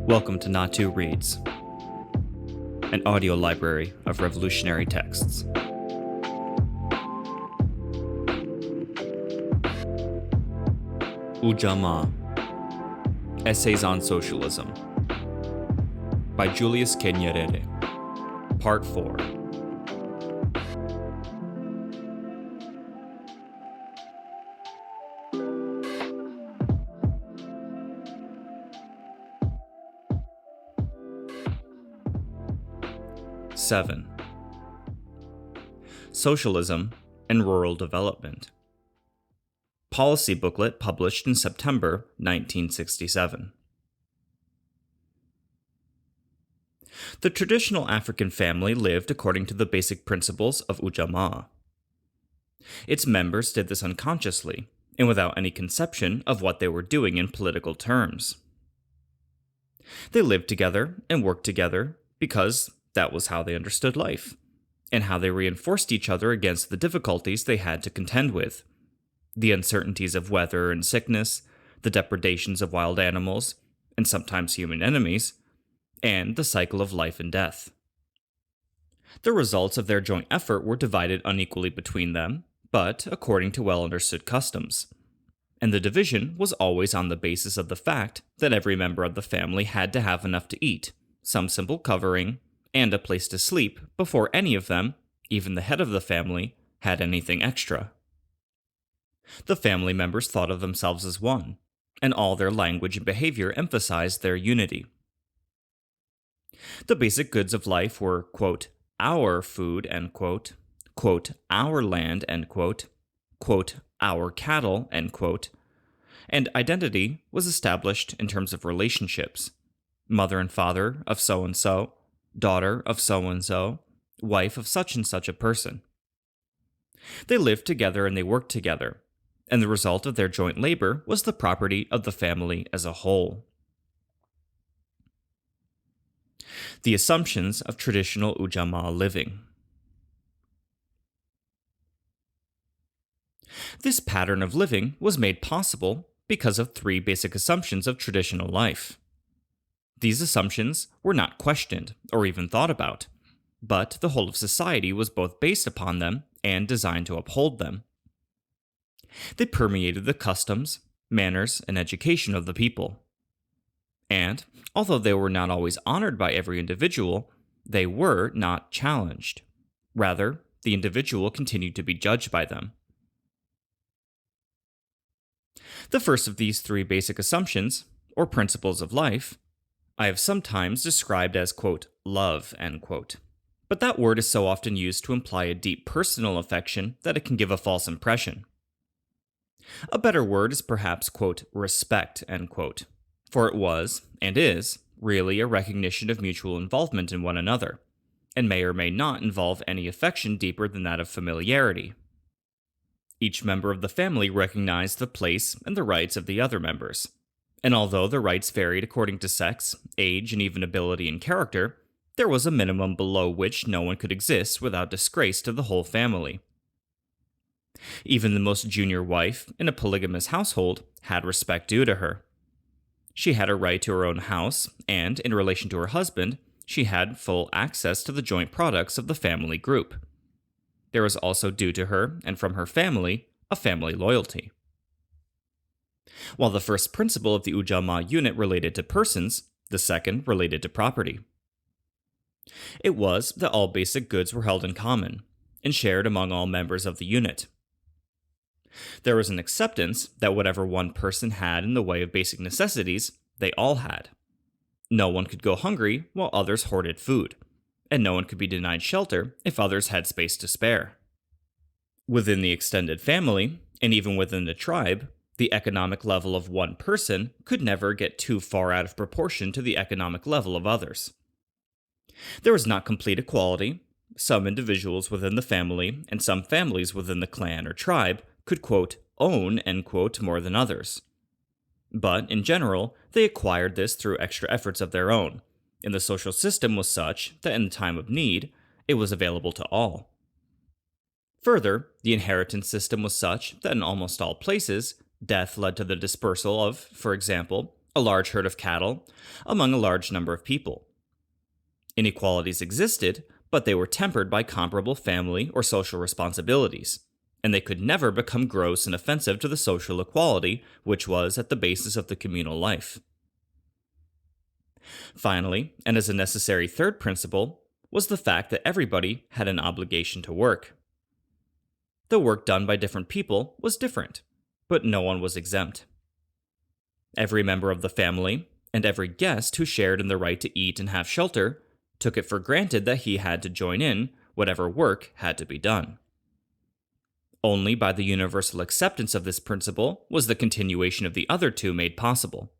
Welcome to Not2 Reads, an audio library of revolutionary texts. Ujamaa, Essays on Socialism, by Julius Nyerere, Part 4. Seven. Socialism and Rural Development. Policy booklet published in September 1967. The traditional African family lived according to the basic principles of Ujamaa. Its members did this unconsciously and without any conception of what they were doing in political terms. They lived together and worked together because that was how they understood life, and how they reinforced each other against the difficulties they had to contend with, the uncertainties of weather and sickness, the depredations of wild animals, and sometimes human enemies, and the cycle of life and death. The results of their joint effort were divided unequally between them, but according to well-understood customs. And the division was always on the basis of the fact that every member of the family had to have enough to eat, some simple covering, and a place to sleep before any of them, even the head of the family, had anything extra. The family members thought of themselves as one, and all their language and behavior emphasized their unity. The basic goods of life were, quote, our food, end quote, our land, end quote, our cattle, end quote, and identity was established in terms of relationships, mother and father of so-and-so, daughter of so-and-so, wife of such and such a person. They lived together and they worked together, and the result of their joint labor was the property of the family as a whole. The assumptions of traditional Ujamaa living. This pattern of living was made possible because of three basic assumptions of traditional life. These assumptions were not questioned or even thought about, but the whole of society was both based upon them and designed to uphold them. They permeated the customs, manners, and education of the people. And, although they were not always honored by every individual, they were not challenged. Rather, the individual continued to be judged by them. The first of these three basic assumptions, or principles of life, I have sometimes described as, quote, love, end quote. But that word is so often used to imply a deep personal affection that it can give a false impression. A better word is perhaps, quote, respect, end quote, for it was, and is, really a recognition of mutual involvement in one another, and may or may not involve any affection deeper than that of familiarity. Each member of the family recognized the place and the rights of the other members. And although the rights varied according to sex, age, and even ability and character, there was a minimum below which no one could exist without disgrace to the whole family. Even the most junior wife in a polygamous household had respect due to her. She had a right to her own house, and in relation to her husband, she had full access to the joint products of the family group. There was also due to her, and from her family, a family loyalty. While the first principle of the Ujamaa unit related to persons, the second related to property. It was that all basic goods were held in common, and shared among all members of the unit. There was an acceptance that whatever one person had in the way of basic necessities, they all had. No one could go hungry while others hoarded food, and no one could be denied shelter if others had space to spare. Within the extended family, and even within the tribe, the economic level of one person could never get too far out of proportion to the economic level of others. There was not complete equality. Some individuals within the family and some families within the clan or tribe could, quote, own, end quote, more than others. But, in general, they acquired this through extra efforts of their own, and the social system was such that in the time of need, it was available to all. Further, the inheritance system was such that in almost all places, death led to the dispersal of, for example, a large herd of cattle, among a large number of people. Inequalities existed, but they were tempered by comparable family or social responsibilities, and they could never become gross and offensive to the social equality which was at the basis of the communal life. Finally, and as a necessary third principle, was the fact that everybody had an obligation to work. The work done by different people was different, but no one was exempt. Every member of the family, and every guest who shared in the right to eat and have shelter, took it for granted that he had to join in whatever work had to be done. Only by the universal acceptance of this principle was the continuation of the other two made possible.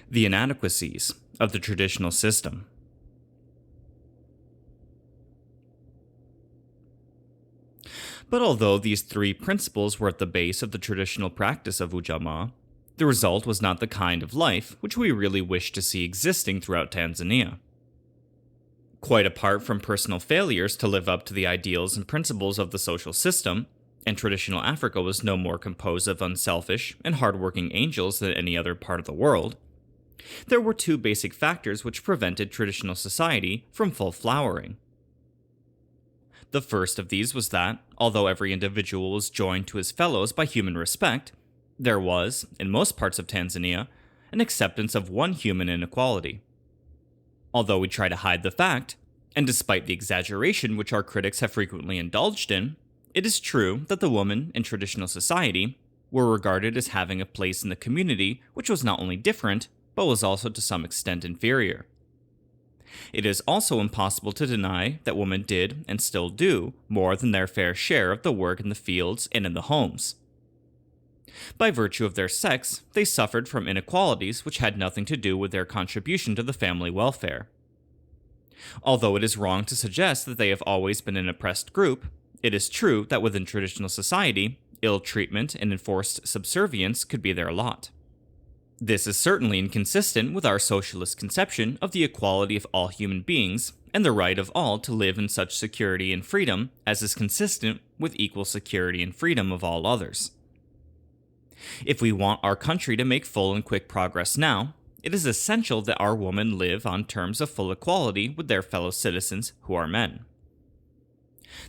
The inadequacies of the traditional system. But although these three principles were at the base of the traditional practice of Ujamaa, the result was not the kind of life which we really wish to see existing throughout Tanzania. Quite apart from personal failures to live up to the ideals and principles of the social system, and traditional Africa was no more composed of unselfish and hardworking angels than any other part of the world, there were two basic factors which prevented traditional society from full flowering. The first of these was that, although every individual was joined to his fellows by human respect, there was, in most parts of Tanzania, an acceptance of one human inequality. Although we try to hide the fact, and despite the exaggeration which our critics have frequently indulged in, it is true that the women in traditional society were regarded as having a place in the community which was not only different, but was also to some extent inferior. It is also impossible to deny that women did, and still do, more than their fair share of the work in the fields and in the homes. By virtue of their sex, they suffered from inequalities which had nothing to do with their contribution to the family welfare. Although it is wrong to suggest that they have always been an oppressed group, it is true that within traditional society, ill treatment and enforced subservience could be their lot. This is certainly inconsistent with our socialist conception of the equality of all human beings and the right of all to live in such security and freedom as is consistent with equal security and freedom of all others. If we want our country to make full and quick progress now, it is essential that our women live on terms of full equality with their fellow citizens who are men.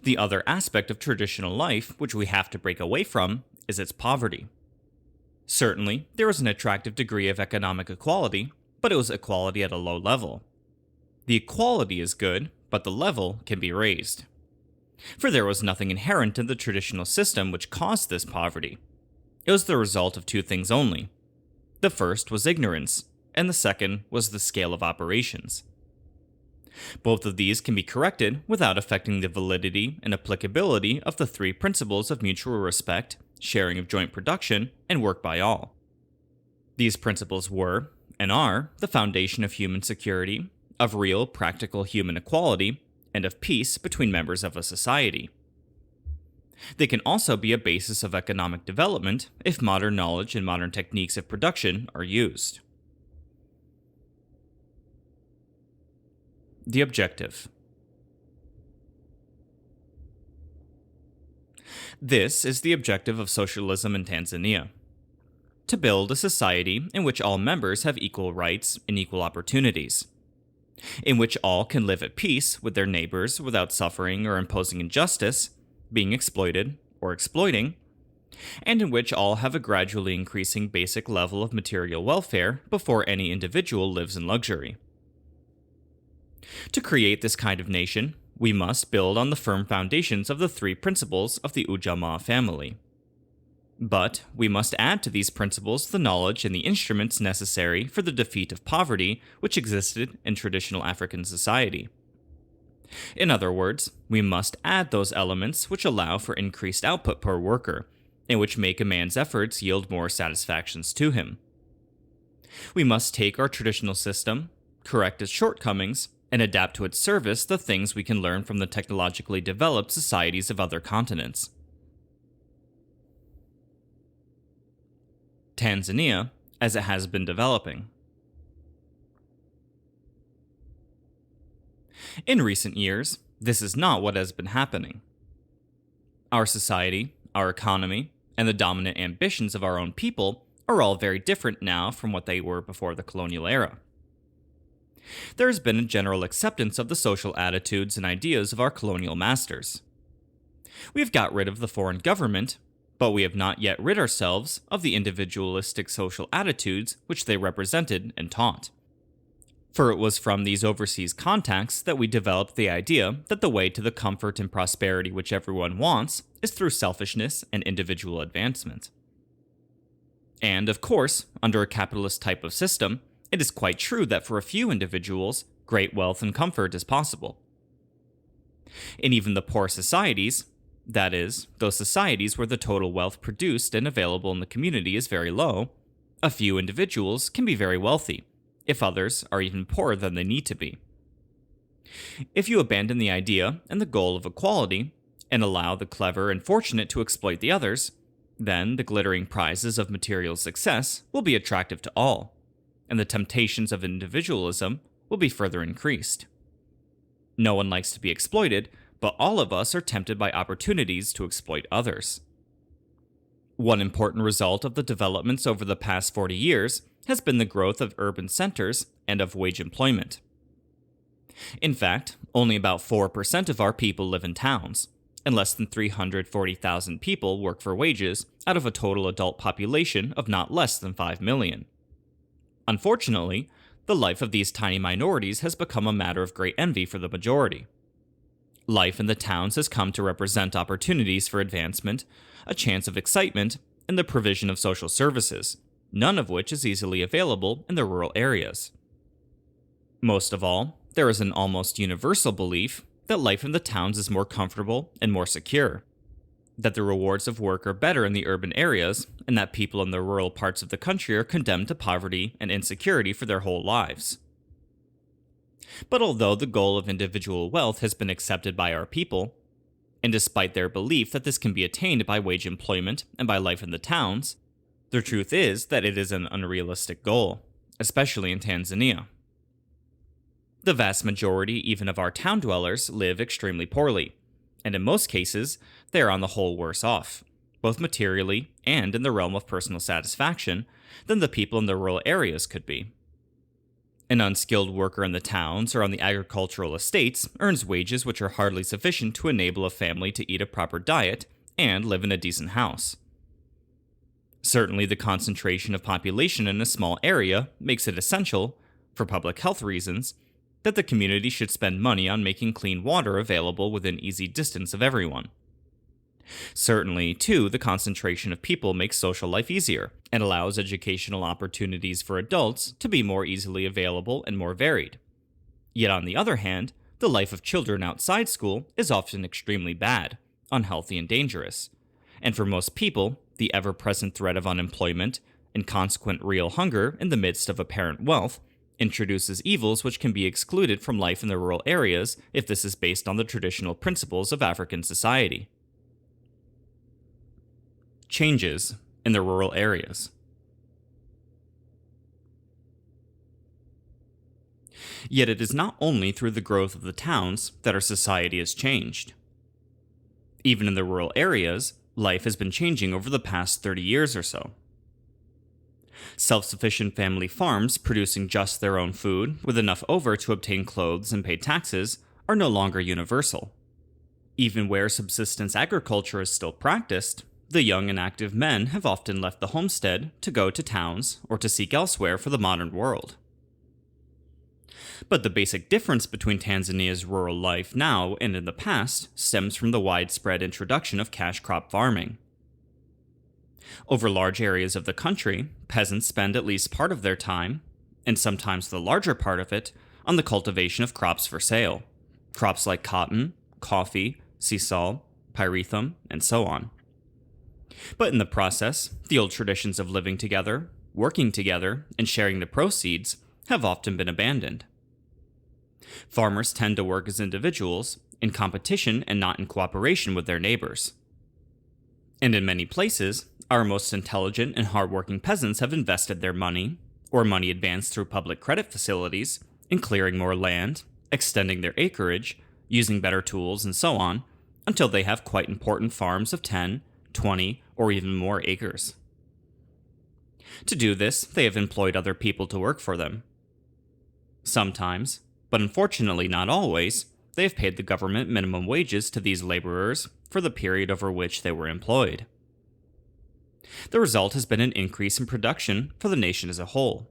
The other aspect of traditional life which we have to break away from is its poverty. Certainly, there was an attractive degree of economic equality, but it was equality at a low level. The equality is good, but the level can be raised. For there was nothing inherent in the traditional system which caused this poverty. It was the result of two things only. The first was ignorance, and the second was the scale of operations. Both of these can be corrected without affecting the validity and applicability of the three principles of mutual respect, sharing of joint production, and work by all. These principles were, and are, the foundation of human security, of real practical human equality, and of peace between members of a society. They can also be a basis of economic development if modern knowledge and modern techniques of production are used. The objective. This is the objective of socialism in Tanzania: to build a society in which all members have equal rights and equal opportunities, in which all can live at peace with their neighbors without suffering or imposing injustice, being exploited or exploiting, and in which all have a gradually increasing basic level of material welfare before any individual lives in luxury. To create this kind of nation, we must build on the firm foundations of the three principles of the Ujamaa family. But we must add to these principles the knowledge and the instruments necessary for the defeat of poverty which existed in traditional African society. In other words, we must add those elements which allow for increased output per worker, and which make a man's efforts yield more satisfactions to him. We must take our traditional system, correct its shortcomings, and adapt to its service the things we can learn from the technologically developed societies of other continents. Tanzania, as it has been developing. In recent years, this is not what has been happening. Our society, our economy, and the dominant ambitions of our own people are all very different now from what they were before the colonial era. There has been a general acceptance of the social attitudes and ideas of our colonial masters. We have got rid of the foreign government, but we have not yet rid ourselves of the individualistic social attitudes which they represented and taught. For it was from these overseas contacts that we developed the idea that the way to the comfort and prosperity which everyone wants is through selfishness and individual advancement. And, of course, under a capitalist type of system, it is quite true that for a few individuals, great wealth and comfort is possible. In even the poor societies, that is, those societies where the total wealth produced and available in the community is very low, a few individuals can be very wealthy, if others are even poorer than they need to be. If you abandon the idea and the goal of equality, and allow the clever and fortunate to exploit the others, then the glittering prizes of material success will be attractive to all, and the temptations of individualism will be further increased. No one likes to be exploited, but all of us are tempted by opportunities to exploit others. One important result of the developments over the past 40 years has been the growth of urban centers and of wage employment. In fact, only about 4% of our people live in towns, and less than 340,000 people work for wages out of a total adult population of not less than 5 million. Unfortunately, the life of these tiny minorities has become a matter of great envy for the majority. Life in the towns has come to represent opportunities for advancement, a chance of excitement, and the provision of social services, none of which is easily available in the rural areas. Most of all, there is an almost universal belief that life in the towns is more comfortable and more secure, that the rewards of work are better in the urban areas, and that people in the rural parts of the country are condemned to poverty and insecurity for their whole lives. But although the goal of individual wealth has been accepted by our people, and despite their belief that this can be attained by wage employment and by life in the towns, the truth is that it is an unrealistic goal, especially in Tanzania. The vast majority even of our town dwellers live extremely poorly, and in most cases, they are on the whole worse off, both materially and in the realm of personal satisfaction, than the people in the rural areas could be. An unskilled worker in the towns or on the agricultural estates earns wages which are hardly sufficient to enable a family to eat a proper diet and live in a decent house. Certainly, the concentration of population in a small area makes it essential, for public health reasons, that the community should spend money on making clean water available within easy distance of everyone. Certainly, too, the concentration of people makes social life easier and allows educational opportunities for adults to be more easily available and more varied. Yet on the other hand, the life of children outside school is often extremely bad, unhealthy and dangerous, and for most people, the ever-present threat of unemployment and consequent real hunger in the midst of apparent wealth introduces evils which can be excluded from life in the rural areas if this is based on the traditional principles of African society. Changes in the rural areas. Yet it is not only through the growth of the towns that our society has changed. Even in the rural areas, life has been changing over the past 30 years or so. Self-sufficient family farms producing just their own food, with enough over to obtain clothes and pay taxes, are no longer universal. Even where subsistence agriculture is still practiced, the young and active men have often left the homestead to go to towns or to seek elsewhere for the modern world. But the basic difference between Tanzania's rural life now and in the past stems from the widespread introduction of cash crop farming. Over large areas of the country, peasants spend at least part of their time, and sometimes the larger part of it, on the cultivation of crops for sale. Crops like cotton, coffee, sisal, pyrethrum, and so on. But in the process, the old traditions of living together, working together, and sharing the proceeds have often been abandoned. Farmers tend to work as individuals, in competition and not in cooperation with their neighbors. And in many places, our most intelligent and hardworking peasants have invested their money, or money advanced through public credit facilities, in clearing more land, extending their acreage, using better tools, and so on, until they have quite important farms of 10, 20, or even more acres. To do this, they have employed other people to work for them. Sometimes, but unfortunately not always, they have paid the government minimum wages to these laborers for the period over which they were employed. The result has been an increase in production for the nation as a whole.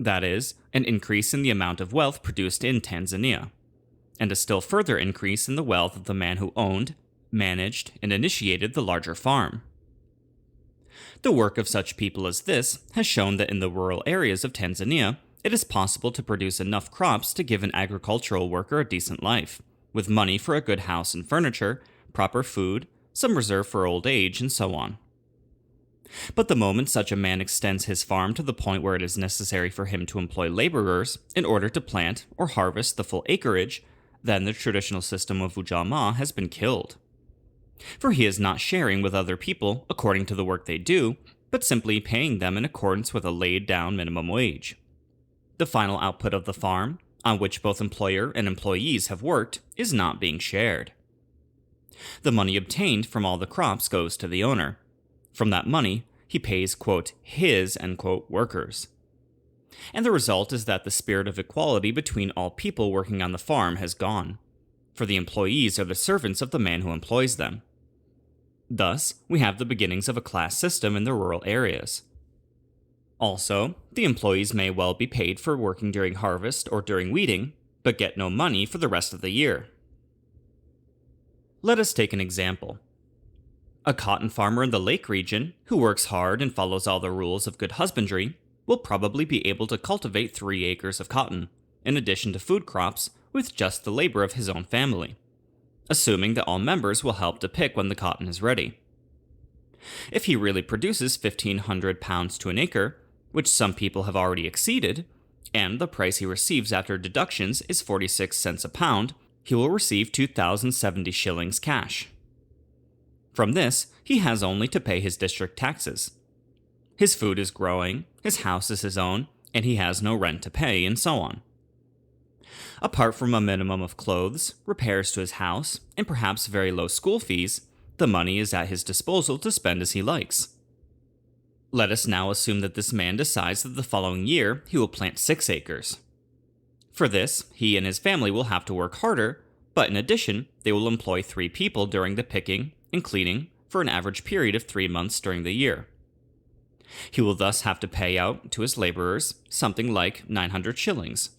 That is, an increase in the amount of wealth produced in Tanzania, and a still further increase in the wealth of the man who owned, managed, and initiated the larger farm. The work of such people as this has shown that in the rural areas of Tanzania, it is possible to produce enough crops to give an agricultural worker a decent life, with money for a good house and furniture, proper food, some reserve for old age, and so on. But the moment such a man extends his farm to the point where it is necessary for him to employ laborers in order to plant or harvest the full acreage, then the traditional system of Ujamaa has been killed. For he is not sharing with other people according to the work they do, but simply paying them in accordance with a laid-down minimum wage. The final output of the farm, on which both employer and employees have worked, is not being shared. The money obtained from all the crops goes to the owner. From that money, he pays, quote, his, end quote, workers. And the result is that the spirit of equality between all people working on the farm has gone, for the employees are the servants of the man who employs them. Thus, we have the beginnings of a class system in the rural areas. Also, the employees may well be paid for working during harvest or during weeding, but get no money for the rest of the year. Let us take an example. A cotton farmer in the lake region, who works hard and follows all the rules of good husbandry, will probably be able to cultivate 3 acres of cotton, in addition to food crops, with just the labor of his own family, assuming that all members will help to pick when the cotton is ready. If he really produces 1,500 pounds to an acre, which some people have already exceeded, and the price he receives after deductions is 46 cents a pound, he will receive 2,070 shillings cash. From this, he has only to pay his district taxes. His food is growing, his house is his own, and he has no rent to pay, and so on. Apart from a minimum of clothes, repairs to his house, and perhaps very low school fees, the money is at his disposal to spend as he likes. Let us now assume that this man decides that the following year he will plant 6 acres. For this, he and his family will have to work harder, but in addition, they will employ 3 people during the picking and cleaning for an average period of 3 months during the year. He will thus have to pay out to his laborers something like 900 shillings,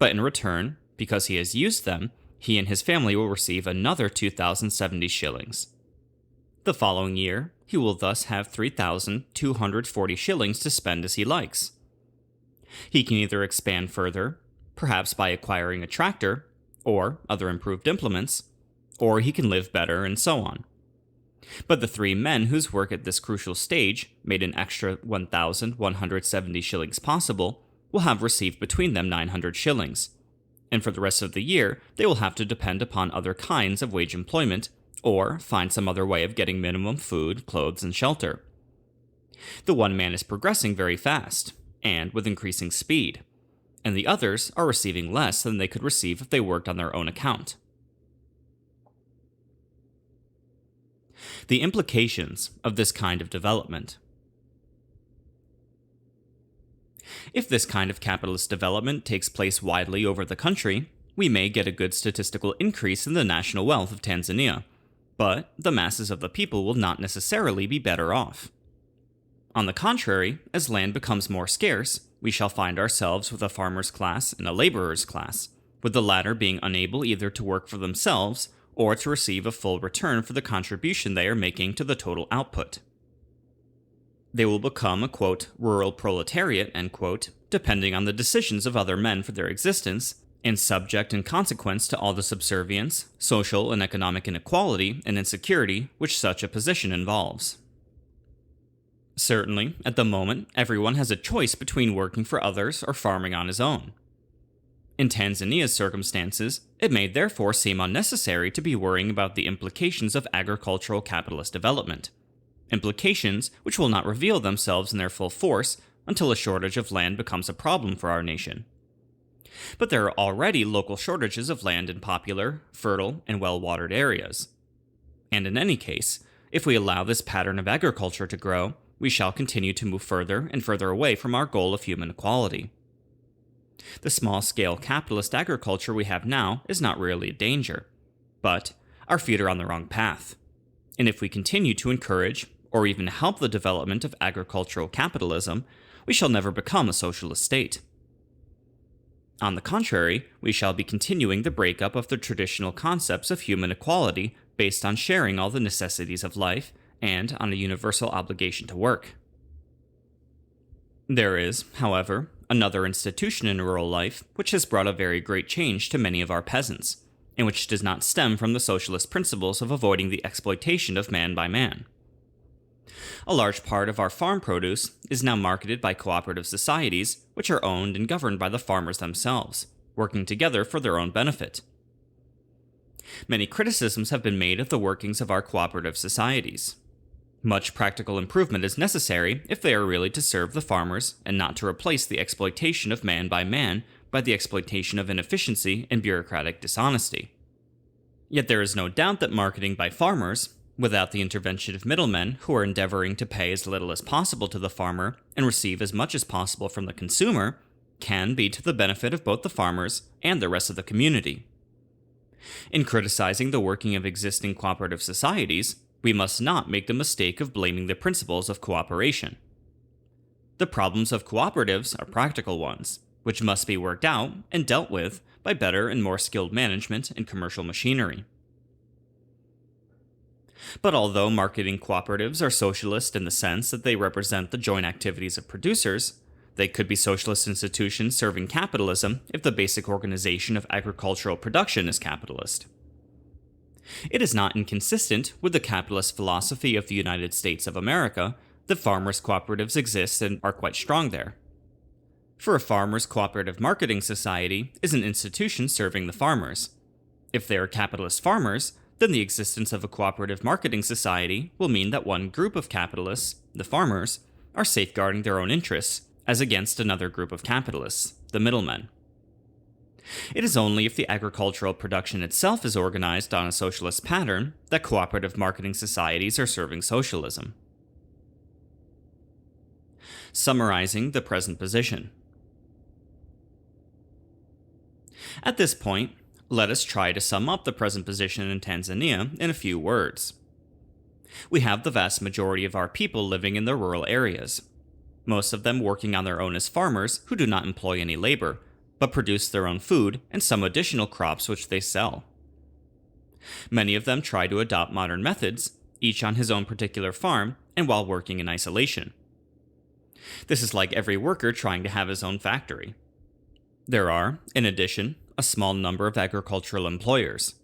but in return, because he has used them, he and his family will receive another 2,070 shillings. The following year, he will thus have 3,240 shillings to spend as he likes. He can either expand further, perhaps by acquiring a tractor, or other improved implements, or he can live better, and so on. But the 3 men whose work at this crucial stage made an extra 1,170 shillings possible will have received between them 900 shillings, and for the rest of the year they will have to depend upon other kinds of wage employment, or find some other way of getting minimum food, clothes, and shelter. The one man is progressing very fast, and with increasing speed, and the others are receiving less than they could receive if they worked on their own account. The implications of this kind of development. If this kind of capitalist development takes place widely over the country, we may get a good statistical increase in the national wealth of Tanzania, but the masses of the people will not necessarily be better off. On the contrary, as land becomes more scarce, we shall find ourselves with a farmer's class and a laborer's class, with the latter being unable either to work for themselves or to receive a full return for the contribution they are making to the total output. They will become a, quote, rural proletariat, end quote, depending on the decisions of other men for their existence, and subject in consequence to all the subservience, social and economic inequality and insecurity which such a position involves. Certainly, at the moment, everyone has a choice between working for others or farming on his own. In Tanzania's circumstances, it may therefore seem unnecessary to be worrying about the implications of agricultural capitalist development, implications which will not reveal themselves in their full force until a shortage of land becomes a problem for our nation. But there are already local shortages of land in popular, fertile, and well-watered areas. And in any case, If we allow this pattern of agriculture to grow, we shall continue to move further and further away from our goal of human equality. The small-scale capitalist agriculture we have now is not really a danger, but our feet are on the wrong path. And if we continue to encourage or even help the development of agricultural capitalism, we shall never become a socialist state. On the contrary, we shall be continuing the breakup of the traditional concepts of human equality based on sharing all the necessities of life and on a universal obligation to work. There is, however, another institution in rural life which has brought a very great change to many of our peasants, and which does not stem from the socialist principles of avoiding the exploitation of man by man. A large part of our farm produce is now marketed by cooperative societies, which are owned and governed by the farmers themselves, working together for their own benefit. Many criticisms have been made of the workings of our cooperative societies. Much practical improvement is necessary if they are really to serve the farmers and not to replace the exploitation of man by the exploitation of inefficiency and bureaucratic dishonesty. Yet there is no doubt that marketing by farmers, without the intervention of middlemen who are endeavoring to pay as little as possible to the farmer and receive as much as possible from the consumer, can be to the benefit of both the farmers and the rest of the community. In criticizing the working of existing cooperative societies, we must not make the mistake of blaming the principles of cooperation. The problems of cooperatives are practical ones, which must be worked out and dealt with by better and more skilled management and commercial machinery. But although marketing cooperatives are socialist in the sense that they represent the joint activities of producers, they could be socialist institutions serving capitalism if the basic organization of agricultural production is capitalist. It is not inconsistent with the capitalist philosophy of the United States of America that farmers' cooperatives exist and are quite strong there. For a farmers' cooperative marketing society is an institution serving the farmers. If they are capitalist farmers, then the existence of a cooperative marketing society will mean that one group of capitalists, the farmers, are safeguarding their own interests, as against another group of capitalists, the middlemen. It is only if the agricultural production itself is organized on a socialist pattern that cooperative marketing societies are serving socialism. Summarizing the present position. At this point, let us try to sum up the present position in Tanzania in a few words. We have the vast majority of our people living in the rural areas, most of them working on their own as farmers who do not employ any labor, but produce their own food and some additional crops which they sell. Many of them try to adopt modern methods, each on his own particular farm and while working in isolation. This is like every worker trying to have his own factory. There are, in addition, a small number of agricultural employers.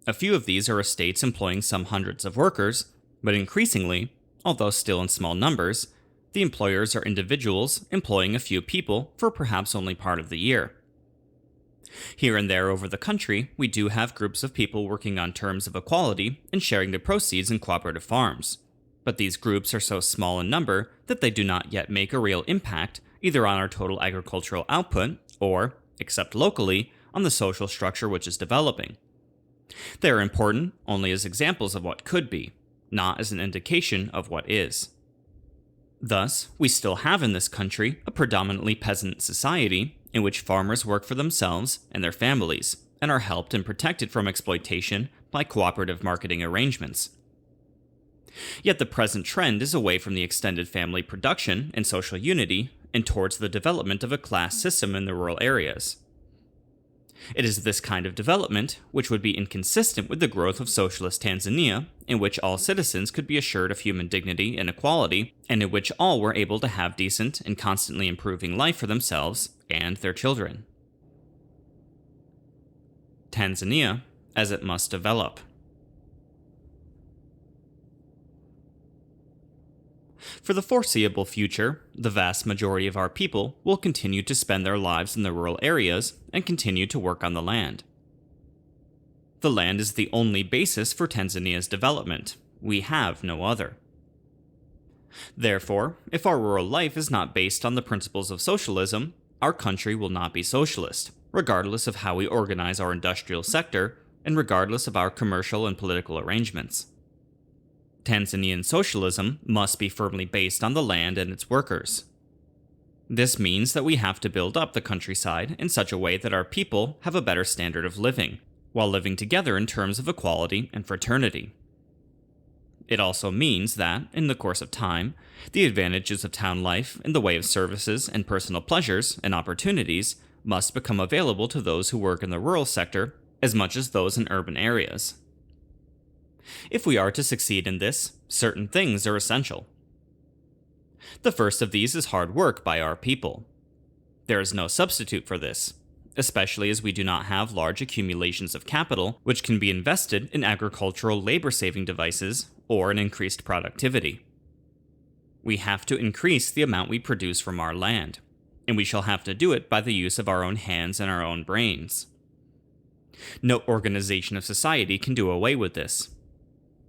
A few of these are estates employing some hundreds of workers, but increasingly, although still in small numbers, the employers are individuals employing a few people for perhaps only part of the year. Here and there over the country, we do have groups of people working on terms of equality and sharing the proceeds in cooperative farms, but these groups are so small in number that they do not yet make a real impact either on our total agricultural output or, except locally, on the social structure which is developing. They are important only as examples of what could be, not as an indication of what is. Thus, we still have in this country a predominantly peasant society in which farmers work for themselves and their families, and are helped and protected from exploitation by cooperative marketing arrangements. Yet the present trend is away from the extended family production and social unity and towards the development of a class system in the rural areas. It is this kind of development which would be inconsistent with the growth of socialist Tanzania, in which all citizens could be assured of human dignity and equality, and in which all were able to have decent and constantly improving life for themselves and their children. Tanzania as it must develop. For the foreseeable future, the vast majority of our people will continue to spend their lives in the rural areas and continue to work on the land. The land is the only basis for Tanzania's development. We have no other. Therefore, if our rural life is not based on the principles of socialism, our country will not be socialist, regardless of how we organize our industrial sector and regardless of our commercial and political arrangements. Tanzanian socialism must be firmly based on the land and its workers. This means that we have to build up the countryside in such a way that our people have a better standard of living, while living together in terms of equality and fraternity. It also means that, in the course of time, the advantages of town life in the way of services and personal pleasures and opportunities must become available to those who work in the rural sector as much as those in urban areas. If we are to succeed in this, certain things are essential. The first of these is hard work by our people. There is no substitute for this, especially as we do not have large accumulations of capital which can be invested in agricultural labor-saving devices or in increased productivity. We have to increase the amount we produce from our land, and we shall have to do it by the use of our own hands and our own brains. No organization of society can do away with this.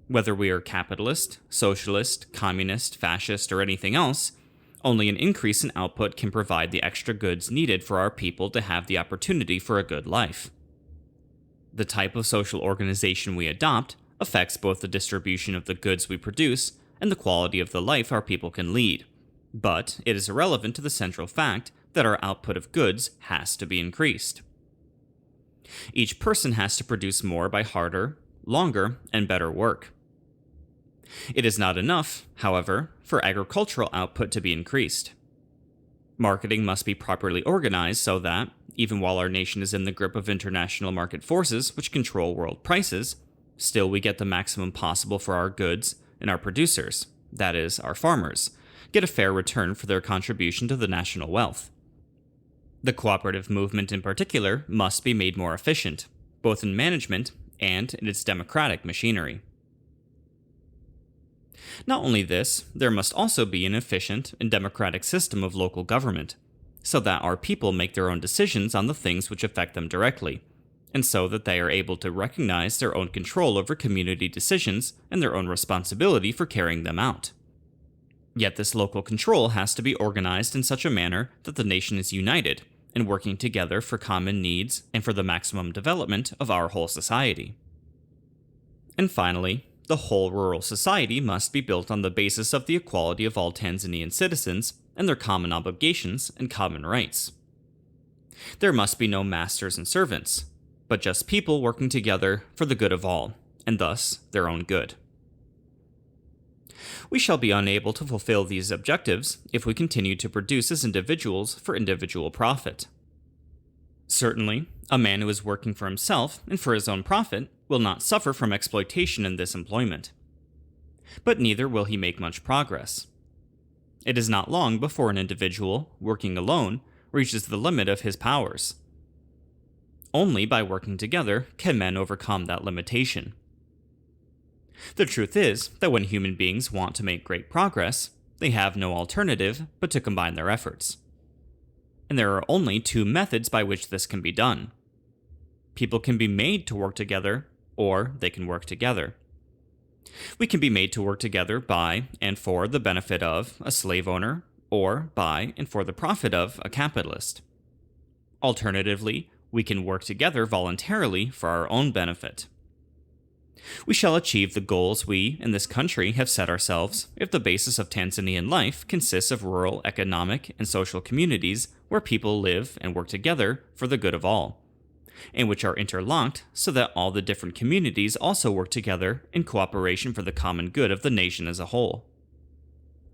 Whether we are capitalist, socialist, communist, fascist, or anything else, only an increase in output can provide the extra goods needed for our people to have the opportunity for a good life. The type of social organization we adopt affects both the distribution of the goods we produce and the quality of the life our people can lead, but it is irrelevant to the central fact that our output of goods has to be increased. Each person has to produce more by harder, longer, and better work. It is not enough, however, for agricultural output to be increased. Marketing must be properly organized so that, even while our nation is in the grip of international market forces which control world prices, still we get the maximum possible for our goods, and our producers, that is, our farmers, get a fair return for their contribution to the national wealth. The cooperative movement in particular must be made more efficient, both in management and in its democratic machinery. Not only this, there must also be an efficient and democratic system of local government, so that our people make their own decisions on the things which affect them directly, and so that they are able to recognize their own control over community decisions and their own responsibility for carrying them out. Yet this local control has to be organized in such a manner that the nation is united and working together for common needs and for the maximum development of our whole society. And finally, the whole rural society must be built on the basis of the equality of all Tanzanian citizens and their common obligations and common rights. There must be no masters and servants, but just people working together for the good of all, and thus their own good. We shall be unable to fulfill these objectives if we continue to produce as individuals for individual profit. Certainly, a man who is working for himself and for his own profit will not suffer from exploitation in this employment. But neither will he make much progress. It is not long before an individual, working alone, reaches the limit of his powers. Only by working together can men overcome that limitation. The truth is that when human beings want to make great progress, they have no alternative but to combine their efforts. And there are only two methods by which this can be done. People can be made to work together, or they can work together. We can be made to work together by and for the benefit of a slave owner, or by and for the profit of a capitalist. Alternatively, we can work together voluntarily for our own benefit. We shall achieve the goals we, in this country, have set ourselves if the basis of Tanzanian life consists of rural economic and social communities where people live and work together for the good of all, and which are interlocked so that all the different communities also work together in cooperation for the common good of the nation as a whole.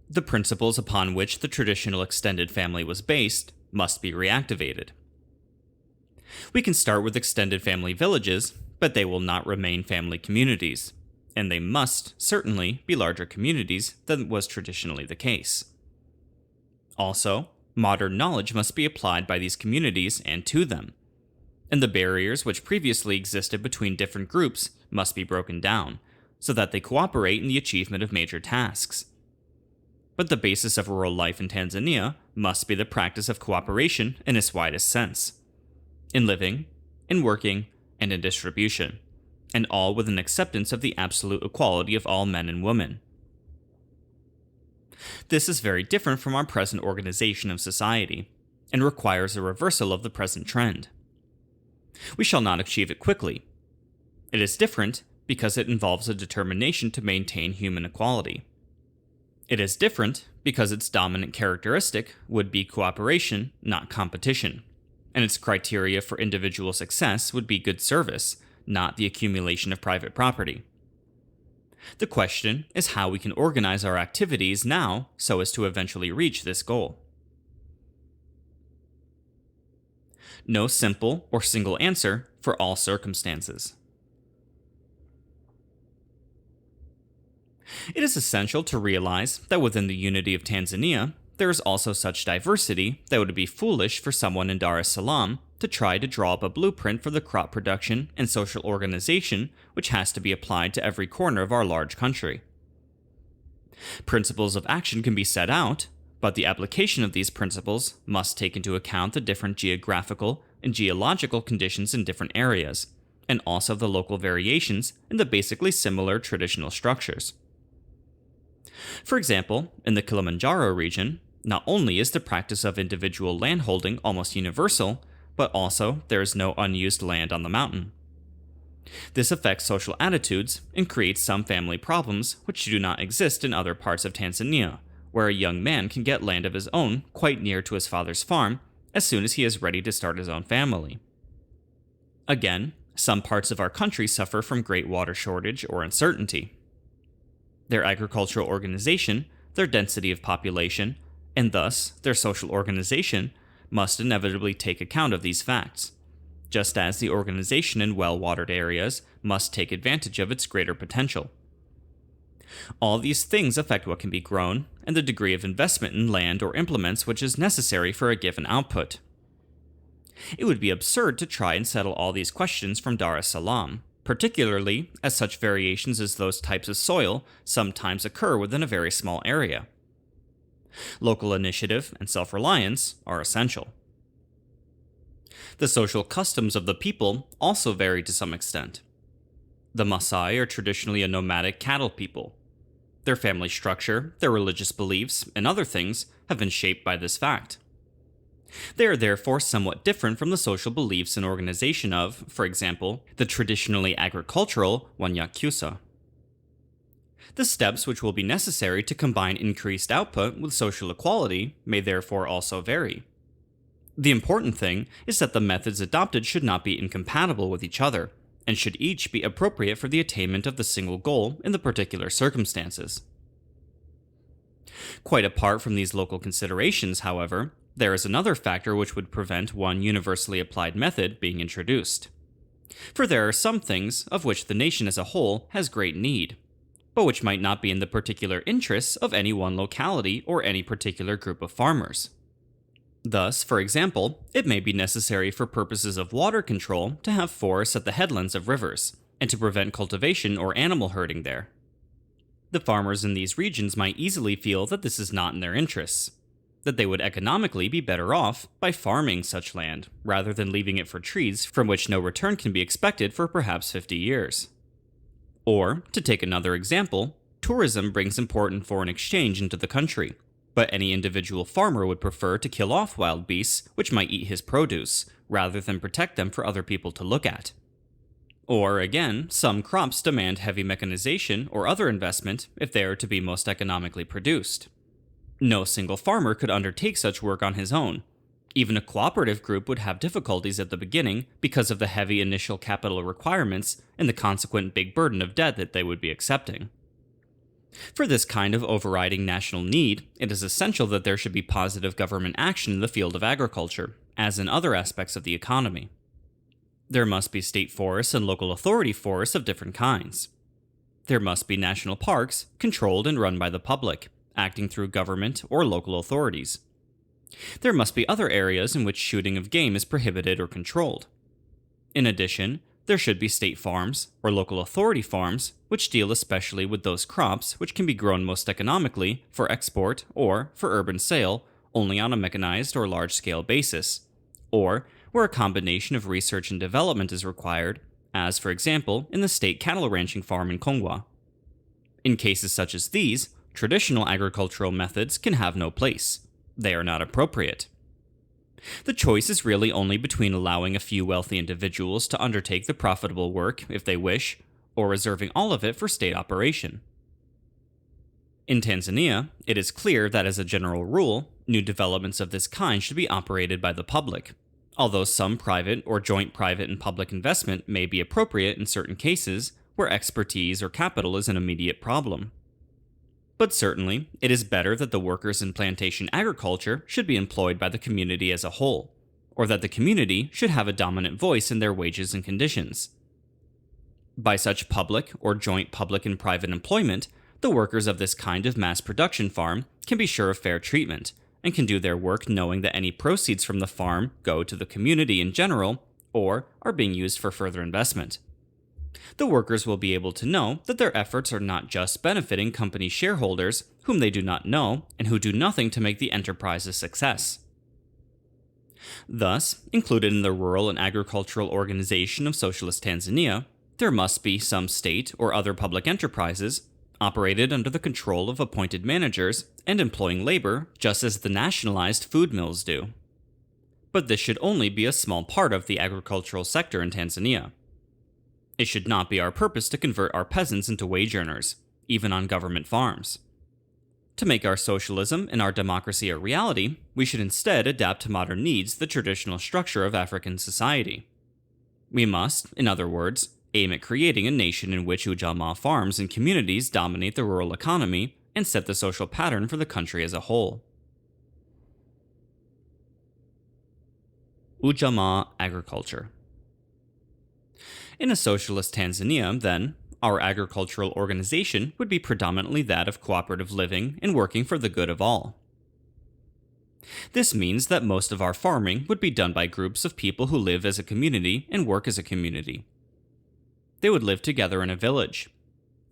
The principles upon which the traditional extended family was based must be reactivated. We can start with extended family villages, but they will not remain family communities, and they must, certainly, be larger communities than was traditionally the case. Also, modern knowledge must be applied by these communities and to them, and the barriers which previously existed between different groups must be broken down, so that they cooperate in the achievement of major tasks. But the basis of rural life in Tanzania must be the practice of cooperation in its widest sense, in living, in working, and in distribution, and all with an acceptance of the absolute equality of all men and women. This is very different from our present organization of society, and requires a reversal of the present trend. We shall not achieve it quickly. It is different because it involves a determination to maintain human equality. It is different because its dominant characteristic would be cooperation, not competition, and its criteria for individual success would be good service, not the accumulation of private property. The question is how we can organize our activities now so as to eventually reach this goal. No simple or single answer for all circumstances. It is essential to realize that within the unity of Tanzania, there is also such diversity that it would be foolish for someone in Dar es Salaam to try to draw up a blueprint for the crop production and social organization which has to be applied to every corner of our large country. Principles of action can be set out, but the application of these principles must take into account the different geographical and geological conditions in different areas, and also the local variations in the basically similar traditional structures. For example, in the Kilimanjaro region, not only is the practice of individual landholding almost universal, but also there is no unused land on the mountain. This affects social attitudes and creates some family problems which do not exist in other parts of Tanzania, where a young man can get land of his own quite near to his father's farm as soon as he is ready to start his own family. Again, some parts of our country suffer from great water shortage or uncertainty. Their agricultural organization, their density of population, and thus their social organization must inevitably take account of these facts, just as the organization in well-watered areas must take advantage of its greater potential. All these things affect what can be grown and the degree of investment in land or implements which is necessary for a given output. It would be absurd to try and settle all these questions from Dar es Salaam, particularly as such variations as those types of soil sometimes occur within a very small area. Local initiative and self-reliance are essential. The social customs of the people also vary to some extent. The Maasai are traditionally a nomadic cattle people. Their family structure, their religious beliefs, and other things have been shaped by this fact. They are therefore somewhat different from the social beliefs and organization of, for example, the traditionally agricultural Wanyakyusa. The steps which will be necessary to combine increased output with social equality may therefore also vary. The important thing is that the methods adopted should not be incompatible with each other, and should each be appropriate for the attainment of the single goal in the particular circumstances. Quite apart from these local considerations, however, there is another factor which would prevent one universally applied method being introduced. For there are some things of which the nation as a whole has great need, but which might not be in the particular interests of any one locality or any particular group of farmers. Thus, for example, it may be necessary for purposes of water control to have forests at the headlands of rivers, and to prevent cultivation or animal herding there. The farmers in these regions might easily feel that this is not in their interests, that they would economically be better off by farming such land, rather than leaving it for trees from which no return can be expected for perhaps 50 years. Or, to take another example, tourism brings important foreign exchange into the country, but any individual farmer would prefer to kill off wild beasts which might eat his produce, rather than protect them for other people to look at. Or again, some crops demand heavy mechanization or other investment if they are to be most economically produced. No single farmer could undertake such work on his own. Even a cooperative group would have difficulties at the beginning because of the heavy initial capital requirements and the consequent big burden of debt that they would be accepting. For this kind of overriding national need, it is essential that there should be positive government action in the field of agriculture, as in other aspects of the economy. There must be state forests and local authority forests of different kinds. There must be national parks, controlled and run by the public, acting through government or local authorities. There must be other areas in which shooting of game is prohibited or controlled. In addition, there should be state farms, or local authority farms, which deal especially with those crops which can be grown most economically for export or, for urban sale, only on a mechanized or large-scale basis, or where a combination of research and development is required, as for example in the state cattle ranching farm in Kongwa. In cases such as these, traditional agricultural methods can have no place. They are not appropriate. The choice is really only between allowing a few wealthy individuals to undertake the profitable work if they wish, or reserving all of it for state operation. In Tanzania, it is clear that as a general rule, new developments of this kind should be operated by the public, although some private or joint private and public investment may be appropriate in certain cases where expertise or capital is an immediate problem. But certainly, it is better that the workers in plantation agriculture should be employed by the community as a whole, or that the community should have a dominant voice in their wages and conditions. By such public or joint public and private employment, the workers of this kind of mass production farm can be sure of fair treatment, and can do their work knowing that any proceeds from the farm go to the community in general, or are being used for further investment. The workers will be able to know that their efforts are not just benefiting company shareholders whom they do not know and who do nothing to make the enterprise a success. Thus, included in the rural and agricultural organization of Socialist Tanzania, there must be some state or other public enterprises operated under the control of appointed managers and employing labor just as the nationalized food mills do. But this should only be a small part of the agricultural sector in Tanzania. It should not be our purpose to convert our peasants into wage earners, even on government farms. To make our socialism and our democracy a reality, we should instead adapt to modern needs the traditional structure of African society. We must, in other words, aim at creating a nation in which Ujamaa farms and communities dominate the rural economy and set the social pattern for the country as a whole. Ujamaa agriculture. In a socialist Tanzania, then, our agricultural organization would be predominantly that of cooperative living and working for the good of all. This means that most of our farming would be done by groups of people who live as a community and work as a community. They would live together in a village.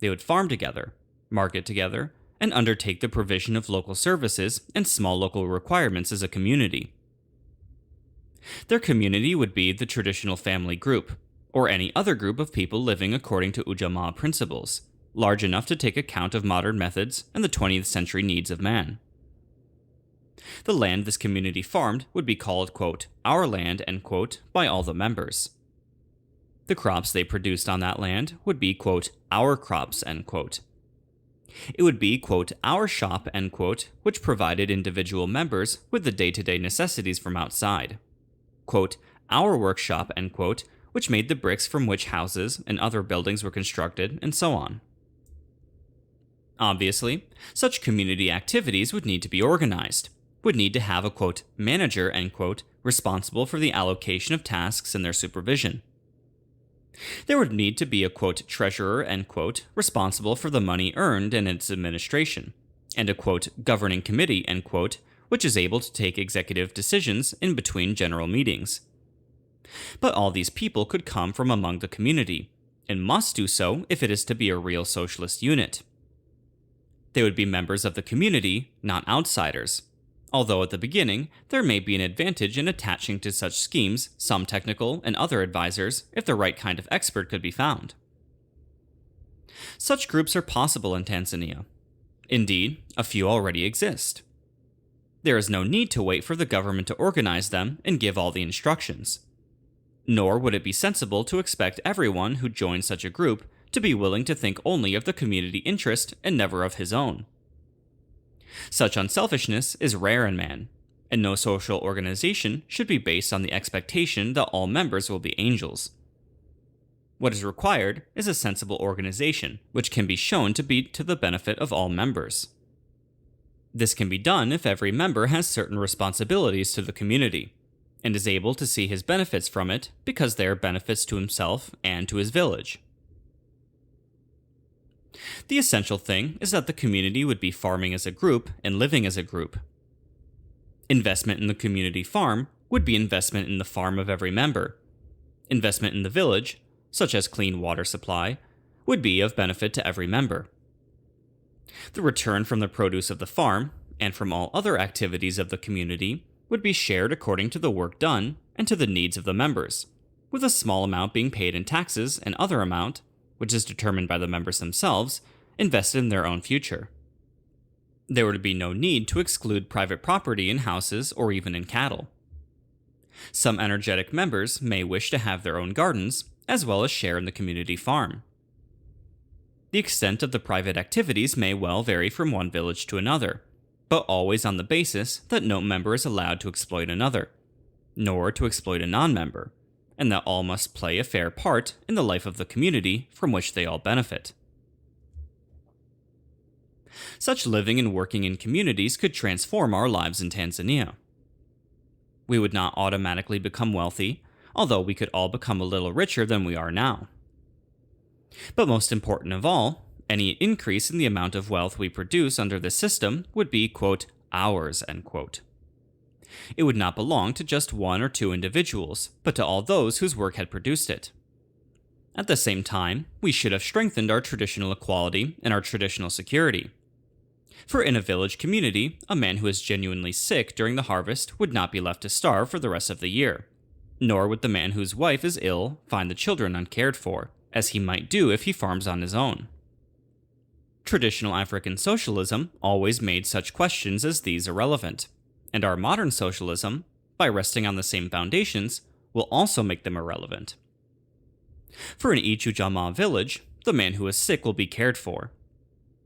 They would farm together, market together, and undertake the provision of local services and small local requirements as a community. Their community would be the traditional family group, or any other group of people living according to Ujamaa principles, large enough to take account of modern methods and the 20th century needs of man. The land this community farmed would be called, quote, our land, end quote, by all the members. The crops they produced on that land would be, quote, our crops, end quote. It would be, quote, our shop, end quote, which provided individual members with the day-to-day necessities from outside. Quote, our workshop, end quote, which made the bricks from which houses and other buildings were constructed, and so on. Obviously, such community activities would need to be organized, would need to have a, quote, manager, end quote, responsible for the allocation of tasks and their supervision. There would need to be a, quote, treasurer, end quote, responsible for the money earned and its administration, and a, quote, governing committee, end quote, which is able to take executive decisions in between general meetings. But all these people could come from among the community, and must do so if it is to be a real socialist unit. They would be members of the community, not outsiders, although at the beginning there may be an advantage in attaching to such schemes some technical and other advisors if the right kind of expert could be found. Such groups are possible in Tanzania. Indeed, a few already exist. There is no need to wait for the government to organize them and give all the instructions. Nor would it be sensible to expect everyone who joins such a group to be willing to think only of the community interest and never of his own. Such unselfishness is rare in man, and no social organization should be based on the expectation that all members will be angels. What is required is a sensible organization, which can be shown to be to the benefit of all members. This can be done if every member has certain responsibilities to the community, and is able to see his benefits from it because they are benefits to himself and to his village. The essential thing is that the community would be farming as a group and living as a group. Investment in the community farm would be investment in the farm of every member. Investment in the village, such as clean water supply, would be of benefit to every member. The return from the produce of the farm, and from all other activities of the community, would be shared according to the work done and to the needs of the members, with a small amount being paid in taxes and other amount, which is determined by the members themselves, invested in their own future. There would be no need to exclude private property in houses or even in cattle. Some energetic members may wish to have their own gardens, as well as share in the community farm. The extent of the private activities may well vary from one village to another, but always on the basis that no member is allowed to exploit another, nor to exploit a non-member, and that all must play a fair part in the life of the community from which they all benefit. Such living and working in communities could transform our lives in Tanzania. We would not automatically become wealthy, although we could all become a little richer than we are now. But most important of all, any increase in the amount of wealth we produce under this system would be, quote, ours, end quote. It would not belong to just one or two individuals, but to all those whose work had produced it. At the same time, we should have strengthened our traditional equality and our traditional security. For in a village community, a man who is genuinely sick during the harvest would not be left to starve for the rest of the year, nor would the man whose wife is ill find the children uncared for, as he might do if he farms on his own. Traditional African socialism always made such questions as these irrelevant, and our modern socialism, by resting on the same foundations, will also make them irrelevant. For in each Ujamaa village, the man who is sick will be cared for.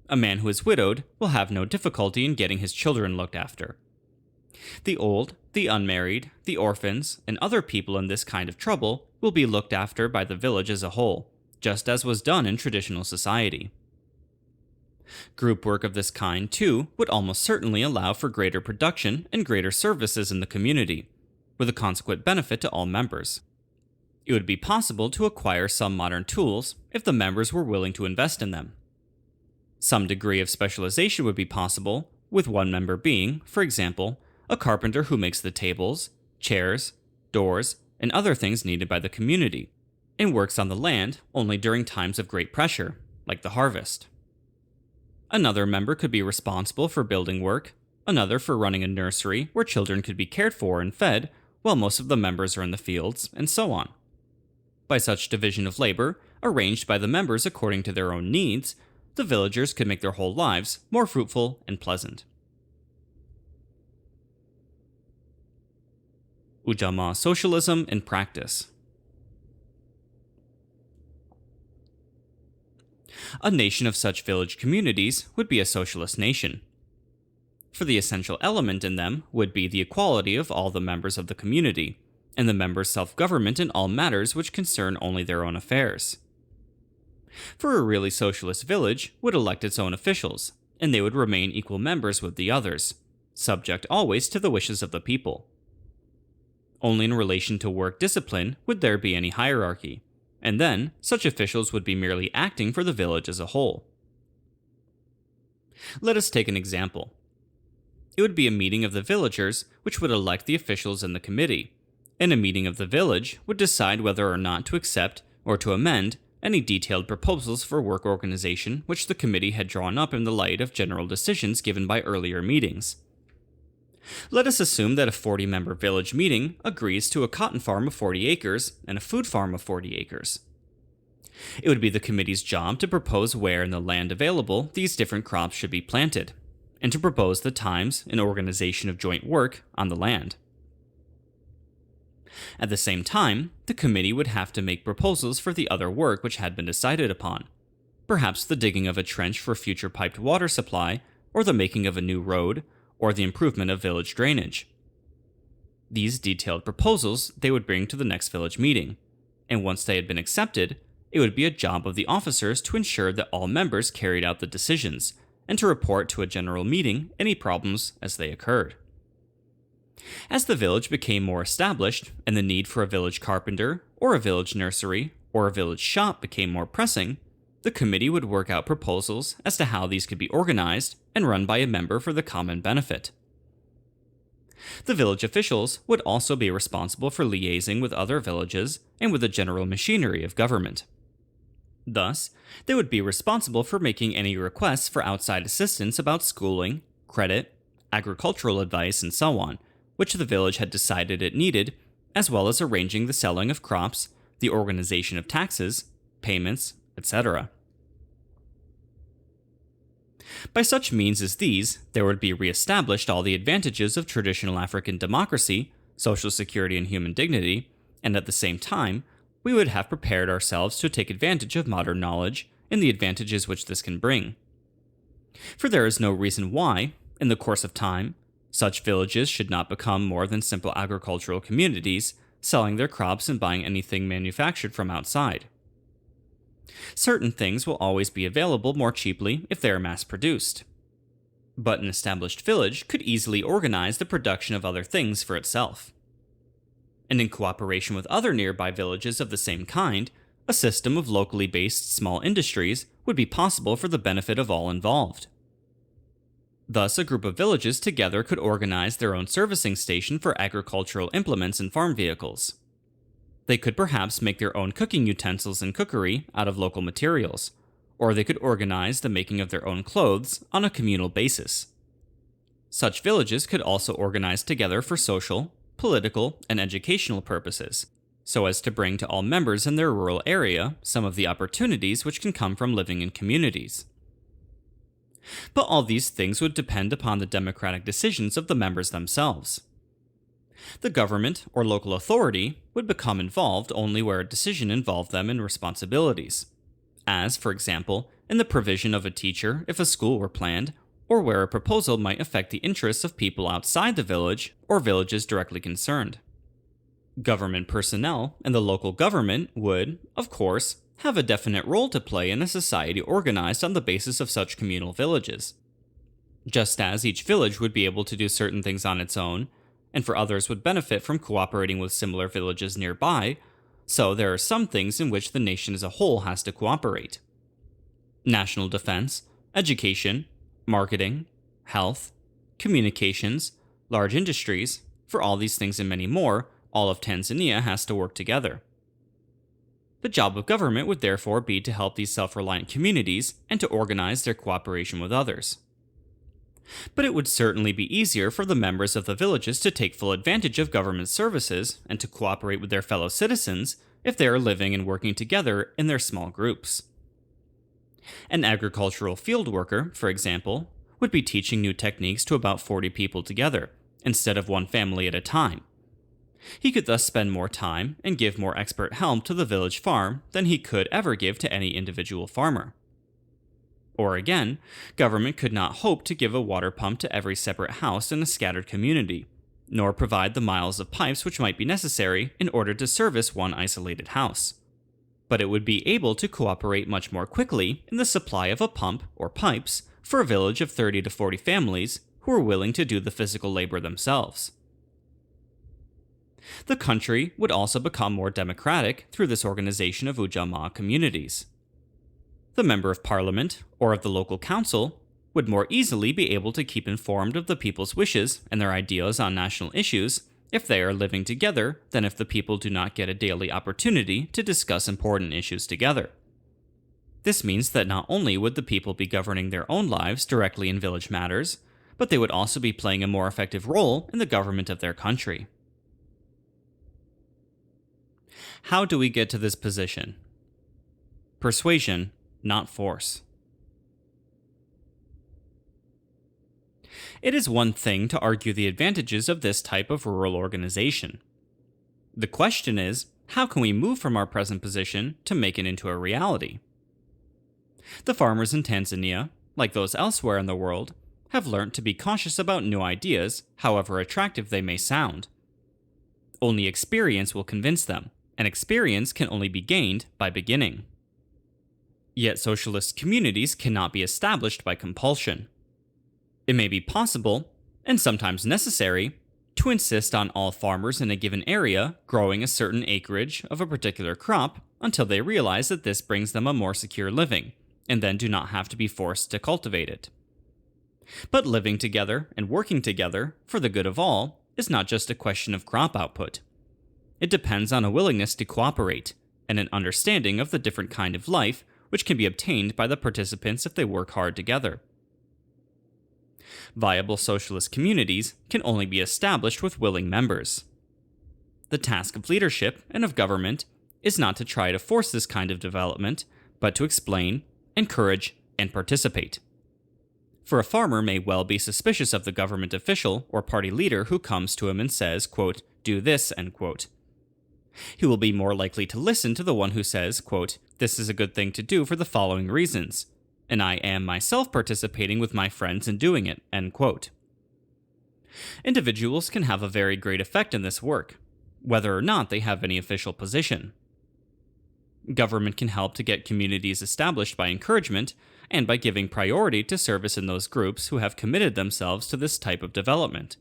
A man who is widowed will have no difficulty in getting his children looked after. The old, the unmarried, the orphans, and other people in this kind of trouble will be looked after by the village as a whole, just as was done in traditional society. Group work of this kind, too, would almost certainly allow for greater production and greater services in the community, with a consequent benefit to all members. It would be possible to acquire some modern tools if the members were willing to invest in them. Some degree of specialization would be possible, with one member being, for example, a carpenter who makes the tables, chairs, doors, and other things needed by the community, and works on the land only during times of great pressure, like the harvest. Another member could be responsible for building work, another for running a nursery where children could be cared for and fed while most of the members are in the fields, and so on. By such division of labor, arranged by the members according to their own needs, the villagers could make their whole lives more fruitful and pleasant. Ujamaa Socialism and Practice. A nation of such village communities would be a socialist nation. For the essential element in them would be the equality of all the members of the community, and the members' self-government in all matters which concern only their own affairs. For a really socialist village would elect its own officials, and they would remain equal members with the others, subject always to the wishes of the people. Only in relation to work discipline would there be any hierarchy, and then such officials would be merely acting for the village as a whole. Let us take an example. It would be a meeting of the villagers which would elect the officials in the committee, and a meeting of the village would decide whether or not to accept or to amend any detailed proposals for work organization which the committee had drawn up in the light of general decisions given by earlier meetings. Let us assume that a 40-member village meeting agrees to a cotton farm of 40 acres and a food farm of 40 acres. It would be the committee's job to propose where in the land available these different crops should be planted, and to propose the times and organization of joint work on the land. At the same time, the committee would have to make proposals for the other work which had been decided upon, perhaps the digging of a trench for future piped water supply, or the making of a new road, or the improvement of village drainage. These detailed proposals they would bring to the next village meeting, and once they had been accepted, it would be a job of the officers to ensure that all members carried out the decisions, and to report to a general meeting any problems as they occurred. As the village became more established, and the need for a village carpenter, or a village nursery, or a village shop became more pressing, the committee would work out proposals as to how these could be organized and run by a member for the common benefit. The village officials would also be responsible for liaising with other villages and with the general machinery of government. Thus, they would be responsible for making any requests for outside assistance about schooling, credit, agricultural advice, and so on, which the village had decided it needed, as well as arranging the selling of crops, the organization of taxes, payments, etc. By such means as these, there would be re-established all the advantages of traditional African democracy, social security, and human dignity, and at the same time, we would have prepared ourselves to take advantage of modern knowledge and the advantages which this can bring. For there is no reason why, in the course of time, such villages should not become more than simple agricultural communities, selling their crops and buying anything manufactured from outside. Certain things will always be available more cheaply if they are mass-produced. But an established village could easily organize the production of other things for itself. And in cooperation with other nearby villages of the same kind, a system of locally based small industries would be possible for the benefit of all involved. Thus, a group of villages together could organize their own servicing station for agricultural implements and farm vehicles. They could perhaps make their own cooking utensils and cookery out of local materials, or they could organize the making of their own clothes on a communal basis. Such villages could also organize together for social, political, and educational purposes, so as to bring to all members in their rural area some of the opportunities which can come from living in communities. But all these things would depend upon the democratic decisions of the members themselves. The government or local authority would become involved only where a decision involved them in responsibilities, as, for example, in the provision of a teacher if a school were planned, or where a proposal might affect the interests of people outside the village or villages directly concerned. Government personnel and the local government would, of course, have a definite role to play in a society organized on the basis of such communal villages. Just as each village would be able to do certain things on its own, and for others would benefit from cooperating with similar villages nearby, so there are some things in which the nation as a whole has to cooperate. National defense, education, marketing, health, communications, large industries, for all these things and many more, all of Tanzania has to work together. The job of government would therefore be to help these self-reliant communities and to organize their cooperation with others. But it would certainly be easier for the members of the villages to take full advantage of government services and to cooperate with their fellow citizens if they are living and working together in their small groups. An agricultural field worker, for example, would be teaching new techniques to about 40 people together, instead of one family at a time. He could thus spend more time and give more expert help to the village farm than he could ever give to any individual farmer. Or again, government could not hope to give a water pump to every separate house in a scattered community, nor provide the miles of pipes which might be necessary in order to service one isolated house. But it would be able to cooperate much more quickly in the supply of a pump or pipes for a village of 30 to 40 families who are willing to do the physical labor themselves. The country would also become more democratic through this organization of Ujamaa communities. The member of parliament, or of the local council, would more easily be able to keep informed of the people's wishes and their ideas on national issues if they are living together than if the people do not get a daily opportunity to discuss important issues together. This means that not only would the people be governing their own lives directly in village matters, but they would also be playing a more effective role in the government of their country. How do we get to this position? Persuasion, not force. It is one thing to argue the advantages of this type of rural organization. The question is, how can we move from our present position to make it into a reality? The farmers in Tanzania, like those elsewhere in the world, have learned to be cautious about new ideas, however attractive they may sound. Only experience will convince them, and experience can only be gained by beginning. Yet socialist communities cannot be established by compulsion. It may be possible, and sometimes necessary, to insist on all farmers in a given area growing a certain acreage of a particular crop until they realize that this brings them a more secure living, and then do not have to be forced to cultivate it. But living together and working together for the good of all is not just a question of crop output. It depends on a willingness to cooperate and an understanding of the different kind of life which can be obtained by the participants if they work hard together. Viable socialist communities can only be established with willing members. The task of leadership and of government is not to try to force this kind of development, but to explain, encourage, and participate. For a farmer may well be suspicious of the government official or party leader who comes to him and says, quote, "Do this," end quote. He will be more likely to listen to the one who says, quote, "This is a good thing to do for the following reasons, and I am myself participating with my friends in doing it," end quote. Individuals can have a very great effect in this work, whether or not they have any official position. Government can help to get communities established by encouragement and by giving priority to service in those groups who have committed themselves to this type of development.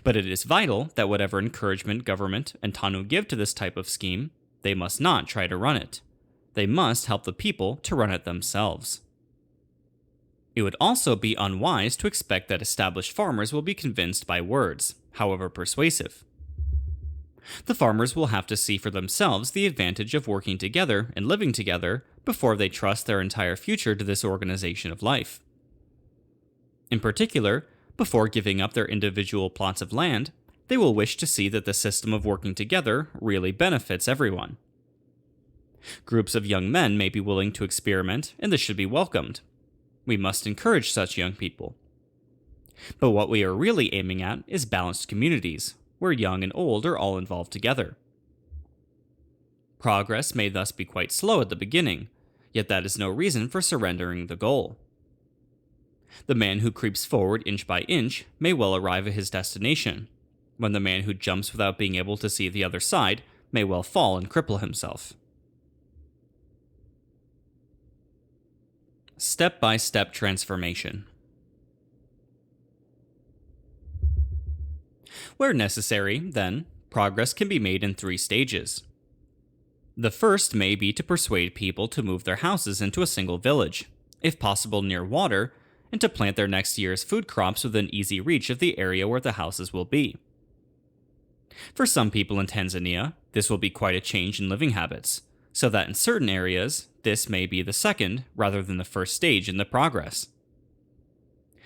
But it is vital that whatever encouragement government and TANU give to this type of scheme, they must not try to run it. They must help the people to run it themselves. It would also be unwise to expect that established farmers will be convinced by words, however persuasive. The farmers will have to see for themselves the advantage of working together and living together before they trust their entire future to this organization of life. In particular, before giving up their individual plots of land, they will wish to see that the system of working together really benefits everyone. Groups of young men may be willing to experiment, and this should be welcomed. We must encourage such young people. But what we are really aiming at is balanced communities, where young and old are all involved together. Progress may thus be quite slow at the beginning, yet that is no reason for surrendering the goal. The man who creeps forward inch by inch may well arrive at his destination, when the man who jumps without being able to see the other side may well fall and cripple himself. Step-by-step transformation. Where necessary, then, progress can be made in 3 stages. The first may be to persuade people to move their houses into a single village, if possible near water, and to plant their next year's food crops within easy reach of the area where the houses will be. For some people in Tanzania, this will be quite a change in living habits, so that in certain areas, this may be the second rather than the first stage in the progress.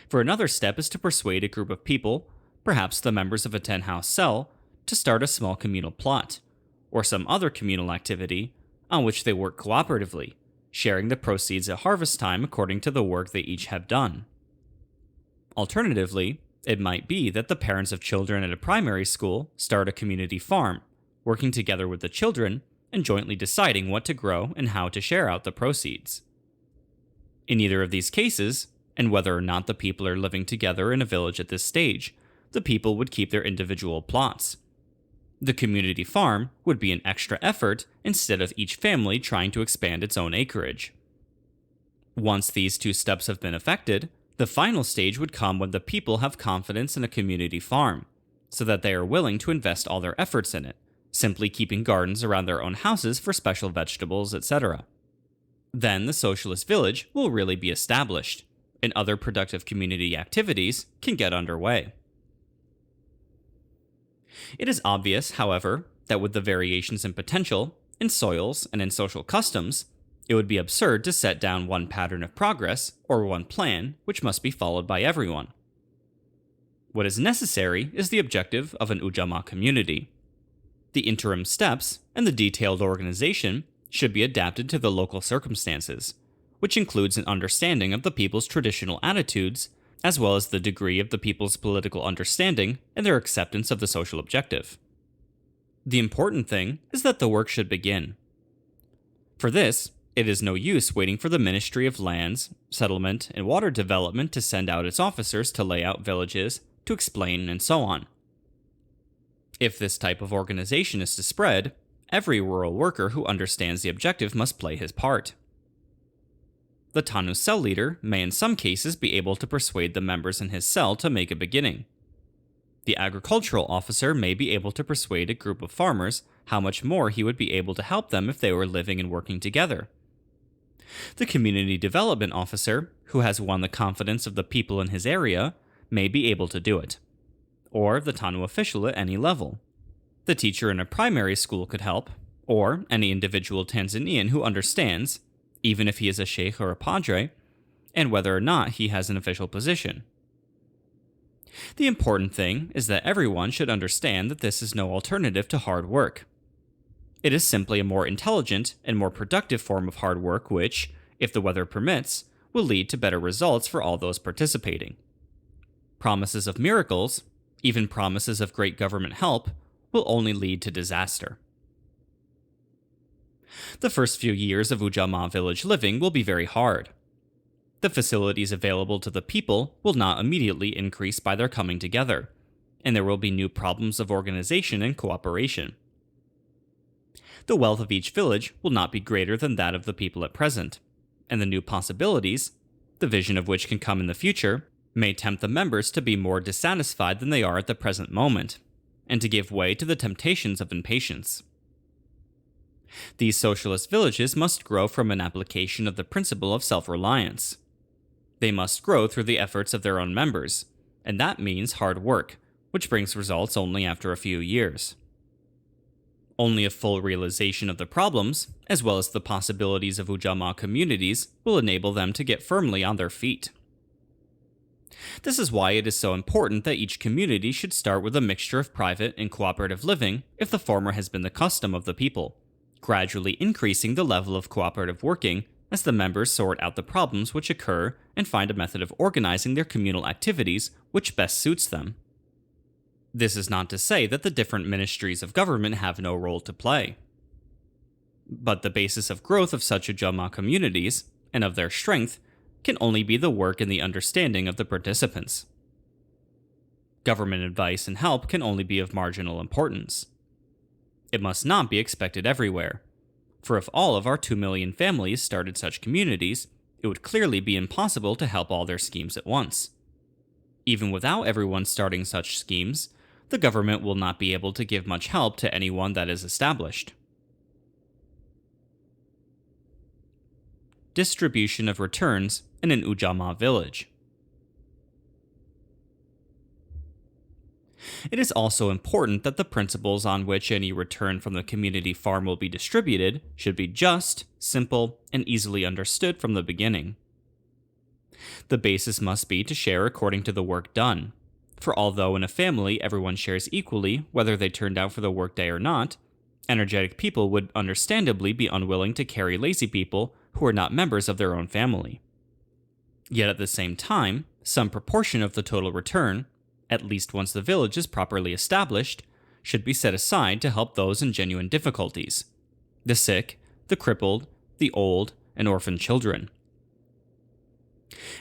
For another step is to persuade a group of people, perhaps the members of a 10-house cell, to start a small communal plot, or some other communal activity on which they work cooperatively, sharing the proceeds at harvest time according to the work they each have done. Alternatively, it might be that the parents of children at a primary school start a community farm, working together with the children and jointly deciding what to grow and how to share out the proceeds. In either of these cases, and whether or not the people are living together in a village at this stage, the people would keep their individual plots. The community farm would be an extra effort instead of each family trying to expand its own acreage. Once these 2 steps have been effected, the final stage would come when the people have confidence in a community farm, so that they are willing to invest all their efforts in it, simply keeping gardens around their own houses for special vegetables, etc. Then the socialist village will really be established, and other productive community activities can get underway. It is obvious, however, that with the variations in potential, in soils, and in social customs, it would be absurd to set down one pattern of progress or one plan which must be followed by everyone. What is necessary is the objective of an Ujamaa community. The interim steps and the detailed organization should be adapted to the local circumstances, which includes an understanding of the people's traditional attitudes, as well as the degree of the people's political understanding and their acceptance of the social objective. The important thing is that the work should begin. For this, it is no use waiting for the Ministry of Lands, Settlement, and Water Development to send out its officers to lay out villages, to explain, and so on. If this type of organization is to spread, every rural worker who understands the objective must play his part. The TANU cell leader may in some cases be able to persuade the members in his cell to make a beginning. The agricultural officer may be able to persuade a group of farmers how much more he would be able to help them if they were living and working together. The community development officer, who has won the confidence of the people in his area, may be able to do it. Or the TANU official at any level. The teacher in a primary school could help, or any individual Tanzanian who understands, even if he is a sheikh or a padre, and whether or not he has an official position. The important thing is that everyone should understand that this is no alternative to hard work. It is simply a more intelligent and more productive form of hard work which, if the weather permits, will lead to better results for all those participating. Promises of miracles, even promises of great government help, will only lead to disaster. The first few years of Ujamaa village living will be very hard. The facilities available to the people will not immediately increase by their coming together, and there will be new problems of organization and cooperation. The wealth of each village will not be greater than that of the people at present, and the new possibilities, the vision of which can come in the future, may tempt the members to be more dissatisfied than they are at the present moment, and to give way to the temptations of impatience. These socialist villages must grow from an application of the principle of self-reliance. They must grow through the efforts of their own members, and that means hard work, which brings results only after a few years. Only a full realization of the problems, as well as the possibilities of Ujamaa communities, will enable them to get firmly on their feet. This is why it is so important that each community should start with a mixture of private and cooperative living if the former has been the custom of the people, gradually increasing the level of cooperative working as the members sort out the problems which occur and find a method of organizing their communal activities which best suits them. This is not to say that the different ministries of government have no role to play. But the basis of growth of such Ujamaa communities, and of their strength, can only be the work and the understanding of the participants. Government advice and help can only be of marginal importance. It must not be expected everywhere, for if all of our 2 million families started such communities, it would clearly be impossible to help all their schemes at once. Even without everyone starting such schemes, the government will not be able to give much help to anyone that is established. Distribution of returns in an Ujamaa village. It is also important that the principles on which any return from the community farm will be distributed should be just, simple, and easily understood from the beginning. The basis must be to share according to the work done, for although in a family everyone shares equally whether they turned out for the workday or not, energetic people would understandably be unwilling to carry lazy people who are not members of their own family. Yet at the same time, some proportion of the total return, at least once the village is properly established, should be set aside to help those in genuine difficulties: the sick, the crippled, the old, and orphan children.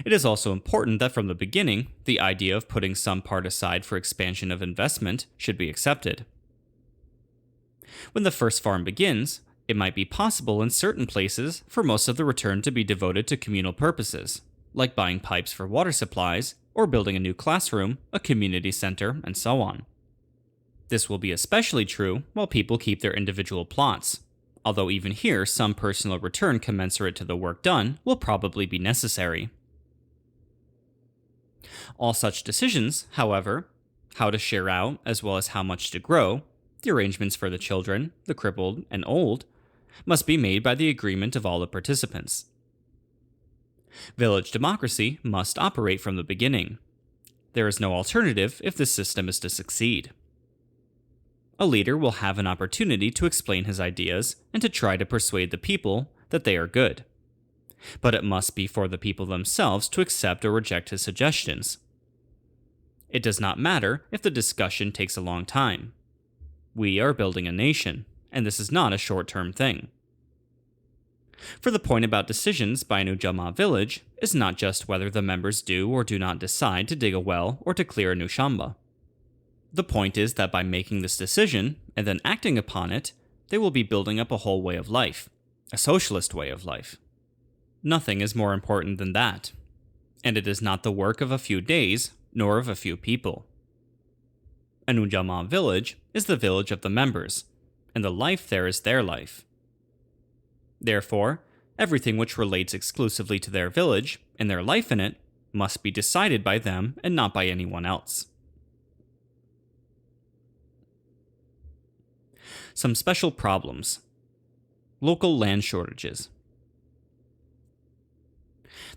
It is also important that from the beginning, the idea of putting some part aside for expansion of investment should be accepted. When the first farm begins, it might be possible in certain places for most of the return to be devoted to communal purposes, like buying pipes for water supplies, or building a new classroom, a community center, and so on. This will be especially true while people keep their individual plots, although even here some personal return commensurate to the work done will probably be necessary. All such decisions, however, how to share out as well as how much to grow, the arrangements for the children, the crippled, and old, must be made by the agreement of all the participants. Village democracy must operate from the beginning. There is no alternative if this system is to succeed. A leader will have an opportunity to explain his ideas and to try to persuade the people that they are good. But it must be for the people themselves to accept or reject his suggestions. It does not matter if the discussion takes a long time. We are building a nation, and this is not a short-term thing. For the point about decisions by an Ujamaa village is not just whether the members do or do not decide to dig a well or to clear a new shamba. The point is that by making this decision and then acting upon it, they will be building up a whole way of life, a socialist way of life. Nothing is more important than that, and it is not the work of a few days nor of a few people. An Ujamaa village is the village of the members, and the life there is their life. Therefore, everything which relates exclusively to their village and their life in it must be decided by them and not by anyone else. Some special problems. Local land shortages.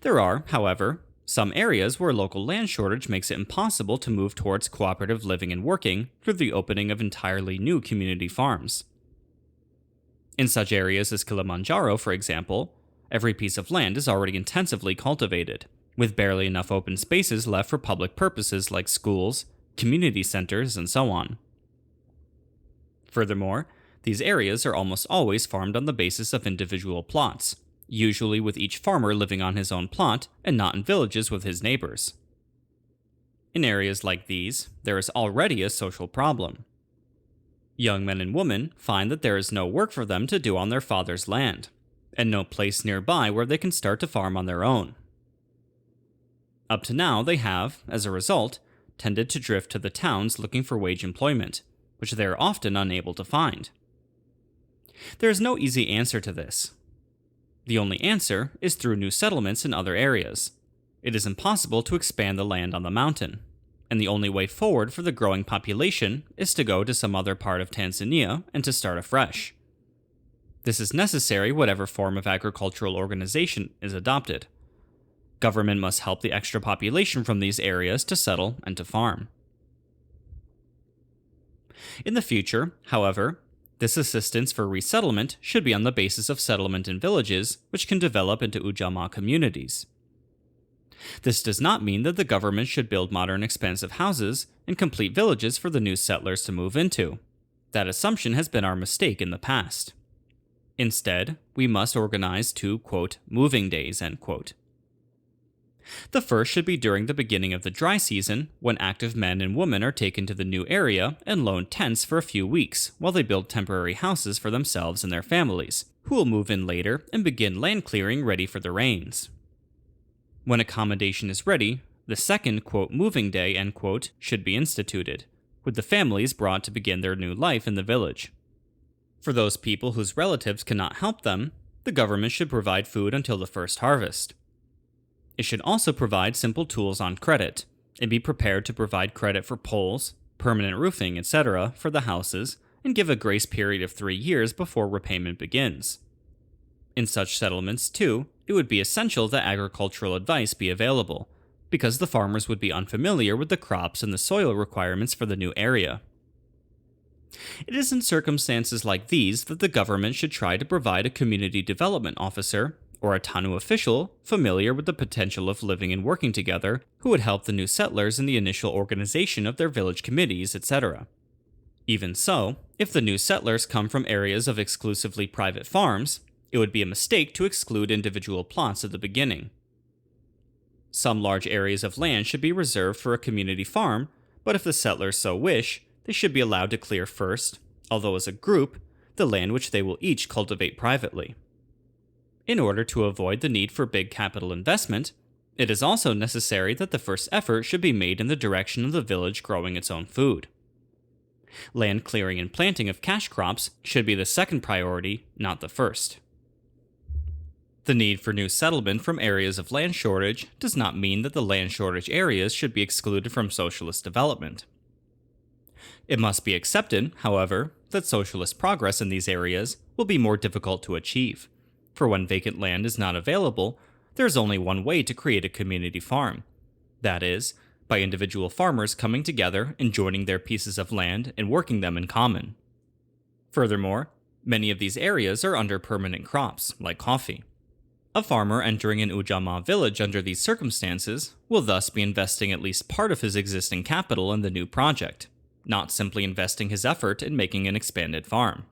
There are, however, some areas where local land shortage makes it impossible to move towards cooperative living and working through the opening of entirely new community farms. In such areas as Kilimanjaro, for example, every piece of land is already intensively cultivated, with barely enough open spaces left for public purposes like schools, community centers, and so on. Furthermore, these areas are almost always farmed on the basis of individual plots, usually with each farmer living on his own plot and not in villages with his neighbors. In areas like these, there is already a social problem. Young men and women find that there is no work for them to do on their father's land, and no place nearby where they can start to farm on their own. Up to now, they have, as a result, tended to drift to the towns looking for wage employment, which they are often unable to find. There is no easy answer to this. The only answer is through new settlements in other areas. It is impossible to expand the land on the mountain, and the only way forward for the growing population is to go to some other part of Tanzania and to start afresh. This is necessary whatever form of agricultural organization is adopted. Government must help the extra population from these areas to settle and to farm. In the future, however, this assistance for resettlement should be on the basis of settlement in villages, which can develop into Ujamaa communities. This does not mean that the government should build modern expansive houses and complete villages for the new settlers to move into. That assumption has been our mistake in the past. Instead, we must organize two, quote, moving days, end quote. The first should be during the beginning of the dry season, when active men and women are taken to the new area and loaned tents for a few weeks while they build temporary houses for themselves and their families, who will move in later and begin land clearing ready for the rains. When accommodation is ready, the second, quote, moving day, end quote, should be instituted, with the families brought to begin their new life in the village. For those people whose relatives cannot help them, the government should provide food until the first harvest. It should also provide simple tools on credit, and be prepared to provide credit for poles, permanent roofing, etc. for the houses, and give a grace period of 3 years before repayment begins. In such settlements, too, it would be essential that agricultural advice be available, because the farmers would be unfamiliar with the crops and the soil requirements for the new area. It is in circumstances like these that the government should try to provide a community development officer or a TANU official familiar with the potential of living and working together who would help the new settlers in the initial organization of their village committees, etc. Even so, if the new settlers come from areas of exclusively private farms, it would be a mistake to exclude individual plots at the beginning. Some large areas of land should be reserved for a community farm, but if the settlers so wish, they should be allowed to clear first, although as a group, the land which they will each cultivate privately. In order to avoid the need for big capital investment, it is also necessary that the first effort should be made in the direction of the village growing its own food. Land clearing and planting of cash crops should be the second priority, not the first. The need for new settlement from areas of land shortage does not mean that the land shortage areas should be excluded from socialist development. It must be accepted, however, that socialist progress in these areas will be more difficult to achieve. For when vacant land is not available, there is only one way to create a community farm. That is, by individual farmers coming together and joining their pieces of land and working them in common. Furthermore, many of these areas are under permanent crops, like coffee. A farmer entering an Ujamaa village under these circumstances will thus be investing at least part of his existing capital in the new project, not simply investing his effort in making an expanded farm.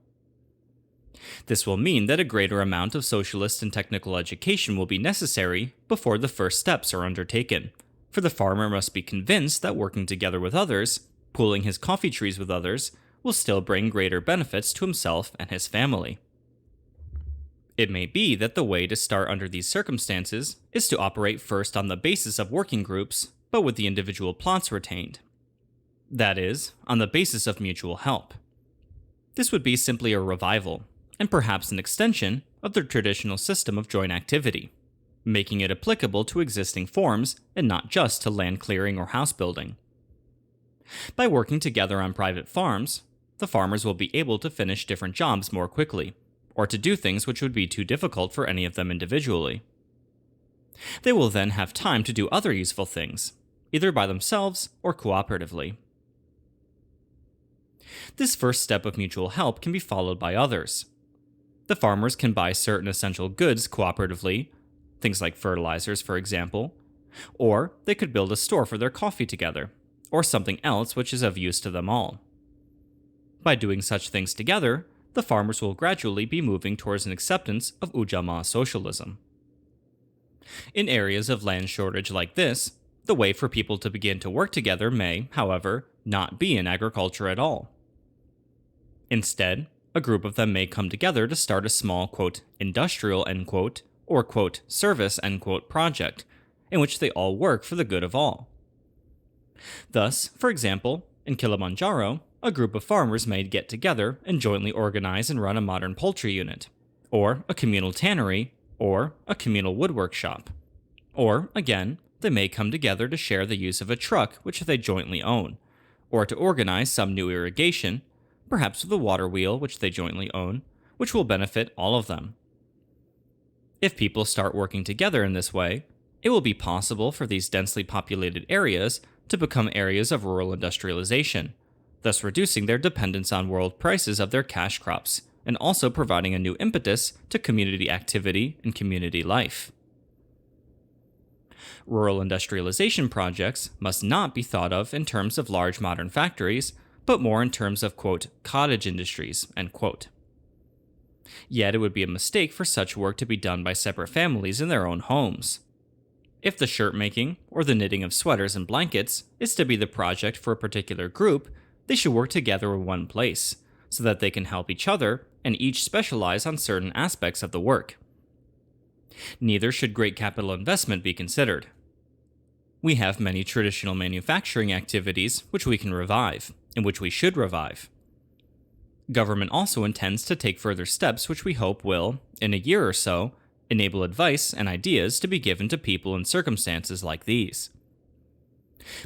This will mean that a greater amount of socialist and technical education will be necessary before the first steps are undertaken, for the farmer must be convinced that working together with others, pooling his coffee trees with others, will still bring greater benefits to himself and his family. It may be that the way to start under these circumstances is to operate first on the basis of working groups, but with the individual plots retained. That is, on the basis of mutual help. This would be simply a revival, and perhaps an extension of the traditional system of joint activity, making it applicable to existing forms and not just to land clearing or house building. By working together on private farms, the farmers will be able to finish different jobs more quickly, or to do things which would be too difficult for any of them individually. They will then have time to do other useful things, either by themselves or cooperatively. This first step of mutual help can be followed by others. The farmers can buy certain essential goods cooperatively, things like fertilizers, for example, or they could build a store for their coffee together, or something else which is of use to them all. By doing such things together, the farmers will gradually be moving towards an acceptance of Ujamaa socialism. In areas of land shortage like this, the way for people to begin to work together may, however, not be in agriculture at all. Instead, a group of them may come together to start a small, quote, industrial, end quote, or, quote, service, end quote, project, in which they all work for the good of all. Thus, for example, in Kilimanjaro, a group of farmers may get together and jointly organize and run a modern poultry unit, or a communal tannery, or a communal woodwork shop. Or, again, they may come together to share the use of a truck which they jointly own, or to organize some new irrigation, perhaps with a water wheel which they jointly own, which will benefit all of them. If people start working together in this way, it will be possible for these densely populated areas to become areas of rural industrialization, thus reducing their dependence on world prices of their cash crops, and also providing a new impetus to community activity and community life. Rural industrialization projects must not be thought of in terms of large modern factories, but more in terms of, quote, cottage industries, end quote. Yet it would be a mistake for such work to be done by separate families in their own homes. If the shirt making, or the knitting of sweaters and blankets, is to be the project for a particular group, they should work together in one place, so that they can help each other and each specialize on certain aspects of the work. Neither should great capital investment be considered. We have many traditional manufacturing activities which we can revive, and which we should revive. Government also intends to take further steps which we hope will, in a year or so, enable advice and ideas to be given to people in circumstances like these.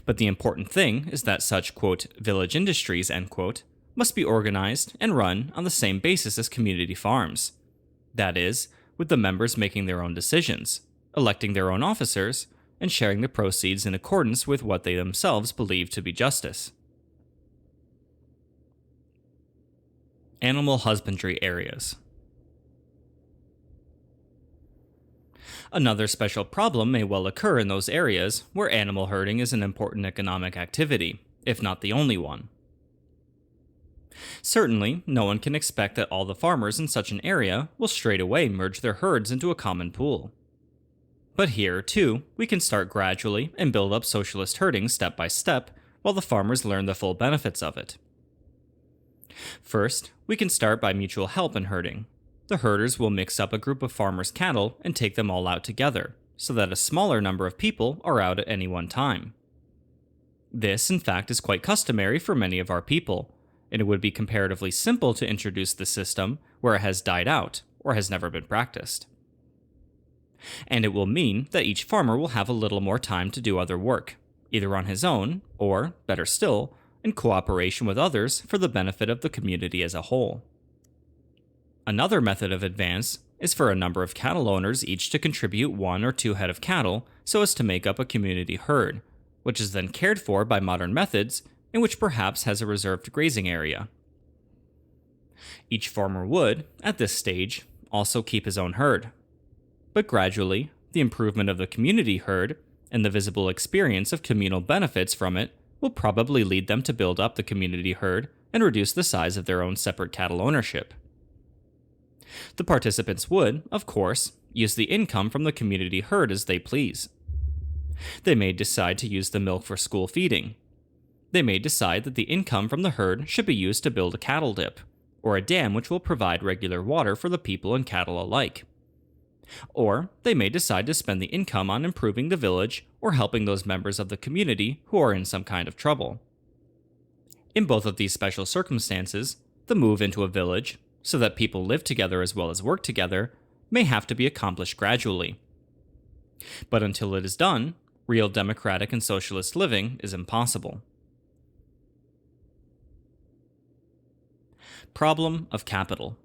But the important thing is that such, quote, village industries, end quote, must be organized and run on the same basis as community farms. That is, with the members making their own decisions, electing their own officers, and sharing the proceeds in accordance with what they themselves believe to be justice. Animal husbandry areas. Another special problem may well occur in those areas where animal herding is an important economic activity, if not the only one. Certainly, no one can expect that all the farmers in such an area will straight away merge their herds into a common pool. But here, too, we can start gradually and build up socialist herding step by step while the farmers learn the full benefits of it. First, we can start by mutual help in herding. The herders will mix up a group of farmers' cattle and take them all out together, so that a smaller number of people are out at any one time. This, in fact, is quite customary for many of our people, and it would be comparatively simple to introduce the system where it has died out or has never been practiced. And it will mean that each farmer will have a little more time to do other work, either on his own or, better still, in cooperation with others for the benefit of the community as a whole. Another method of advance is for a number of cattle owners each to contribute 1 or 2 head of cattle so as to make up a community herd, which is then cared for by modern methods and which perhaps has a reserved grazing area. Each farmer would, at this stage, also keep his own herd. But gradually, the improvement of the community herd and the visible experience of communal benefits from it will probably lead them to build up the community herd and reduce the size of their own separate cattle ownership. The participants would, of course, use the income from the community herd as they please. They may decide to use the milk for school feeding. They may decide that the income from the herd should be used to build a cattle dip, or a dam which will provide regular water for the people and cattle alike. Or they may decide to spend the income on improving the village or helping those members of the community who are in some kind of trouble. In both of these special circumstances, the move into a village, so that people live together as well as work together, may have to be accomplished gradually. But until it is done, real democratic and socialist living is impossible. Problem of capital.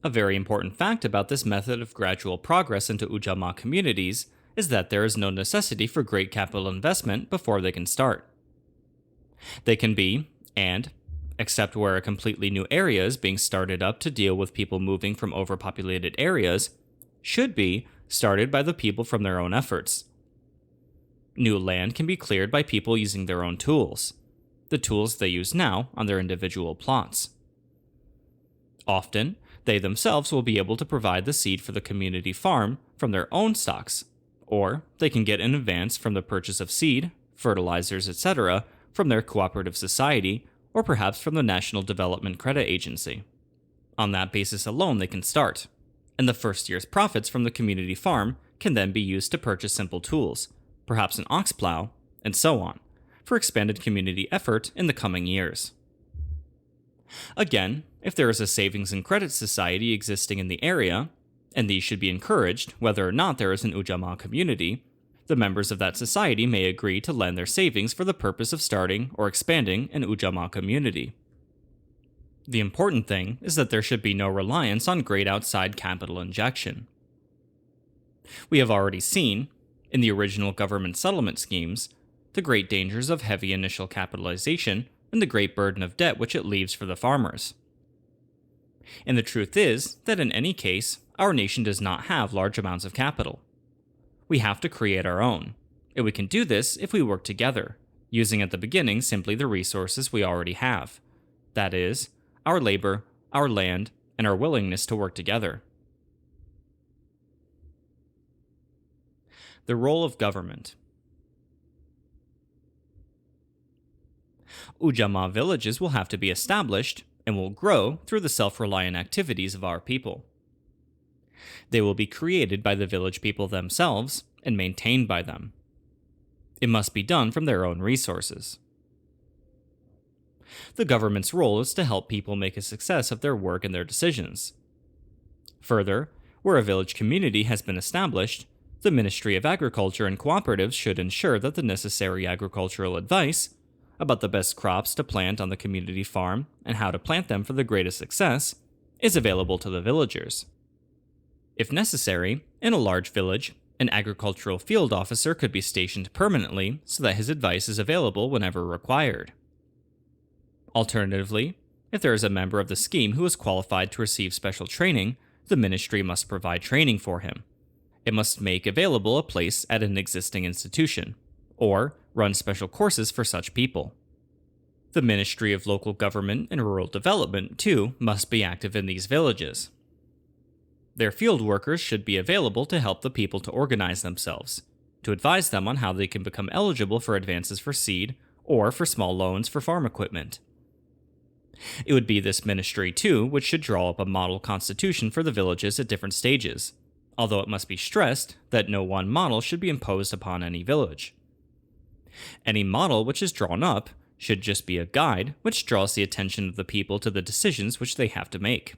A very important fact about this method of gradual progress into Ujamaa communities is that there is no necessity for great capital investment before they can start. They can be, and, except where a completely new area is being started up to deal with people moving from overpopulated areas, should be started by the people from their own efforts. New land can be cleared by people using their own tools. the tools they use now on their individual plots. Often, they themselves will be able to provide the seed for the community farm from their own stocks, or they can get in advance from the purchase of seed, fertilizers, etc. from their cooperative society, or perhaps from the National Development Credit Agency. On that basis alone, they can start, and the first year's profits from the community farm can then be used to purchase simple tools, perhaps an ox plow, and so on, for expanded community effort in the coming years. Again, if there is a savings and credit society existing in the area, and these should be encouraged whether or not there is an Ujamaa community, the members of that society may agree to lend their savings for the purpose of starting or expanding an Ujamaa community. The important thing is that there should be no reliance on great outside capital injection. We have already seen, in the original government settlement schemes, the great dangers of heavy initial capitalization and the great burden of debt which it leaves for the farmers. And the truth is that in any case, our nation does not have large amounts of capital. We have to create our own, and we can do this if we work together, using at the beginning simply the resources we already have. That is, our labor, our land, and our willingness to work together. The role of government. Ujamaa villages will have to be established and will grow through the self-reliant activities of our people. They will be created by the village people themselves and maintained by them. It must be done from their own resources. The government's role is to help people make a success of their work and their decisions. Further, where a village community has been established, the Ministry of Agriculture and Cooperatives should ensure that the necessary agricultural advice about the best crops to plant on the community farm and how to plant them for the greatest success is available to the villagers. If necessary, in a large village, an agricultural field officer could be stationed permanently so that his advice is available whenever required. Alternatively, if there is a member of the scheme who is qualified to receive special training, the ministry must provide training for him. It must make available a place at an existing institution, or run special courses for such people. The Ministry of Local Government and Rural Development, too, must be active in these villages. Their field workers should be available to help the people to organize themselves, to advise them on how they can become eligible for advances for seed or for small loans for farm equipment. It would be this ministry, too, which should draw up a model constitution for the villages at different stages, although it must be stressed that no one model should be imposed upon any village. Any model which is drawn up should just be a guide which draws the attention of the people to the decisions which they have to make.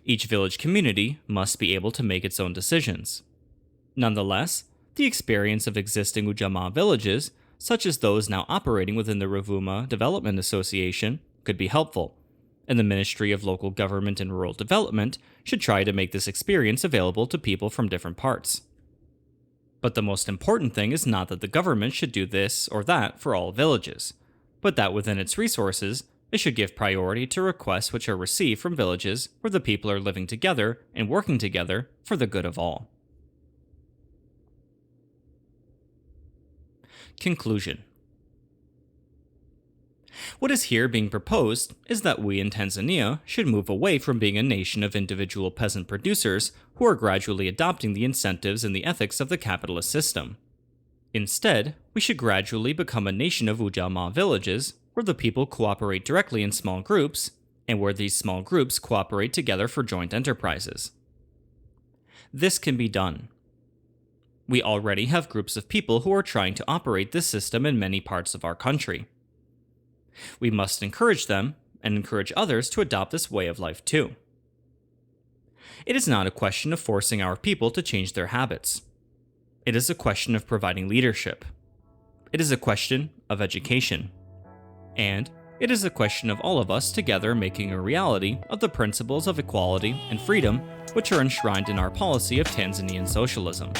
Each village community must be able to make its own decisions. Nonetheless, the experience of existing Ujamaa villages, such as those now operating within the Ruvuma Development Association, could be helpful, and the Ministry of Local Government and Rural Development should try to make this experience available to people from different parts. But the most important thing is not that the government should do this or that for all villages, but that within its resources, it should give priority to requests which are received from villages where the people are living together and working together for the good of all. Conclusion. What is here being proposed is that we in Tanzania should move away from being a nation of individual peasant producers who are gradually adopting the incentives and the ethics of the capitalist system. Instead, we should gradually become a nation of Ujamaa villages where the people cooperate directly in small groups and where these small groups cooperate together for joint enterprises. This can be done. We already have groups of people who are trying to operate this system in many parts of our country. We must encourage them and encourage others to adopt this way of life too. It is not a question of forcing our people to change their habits. It is a question of providing leadership. It is a question of education. And it is a question of all of us together making a reality of the principles of equality and freedom which are enshrined in our policy of Tanzanian socialism.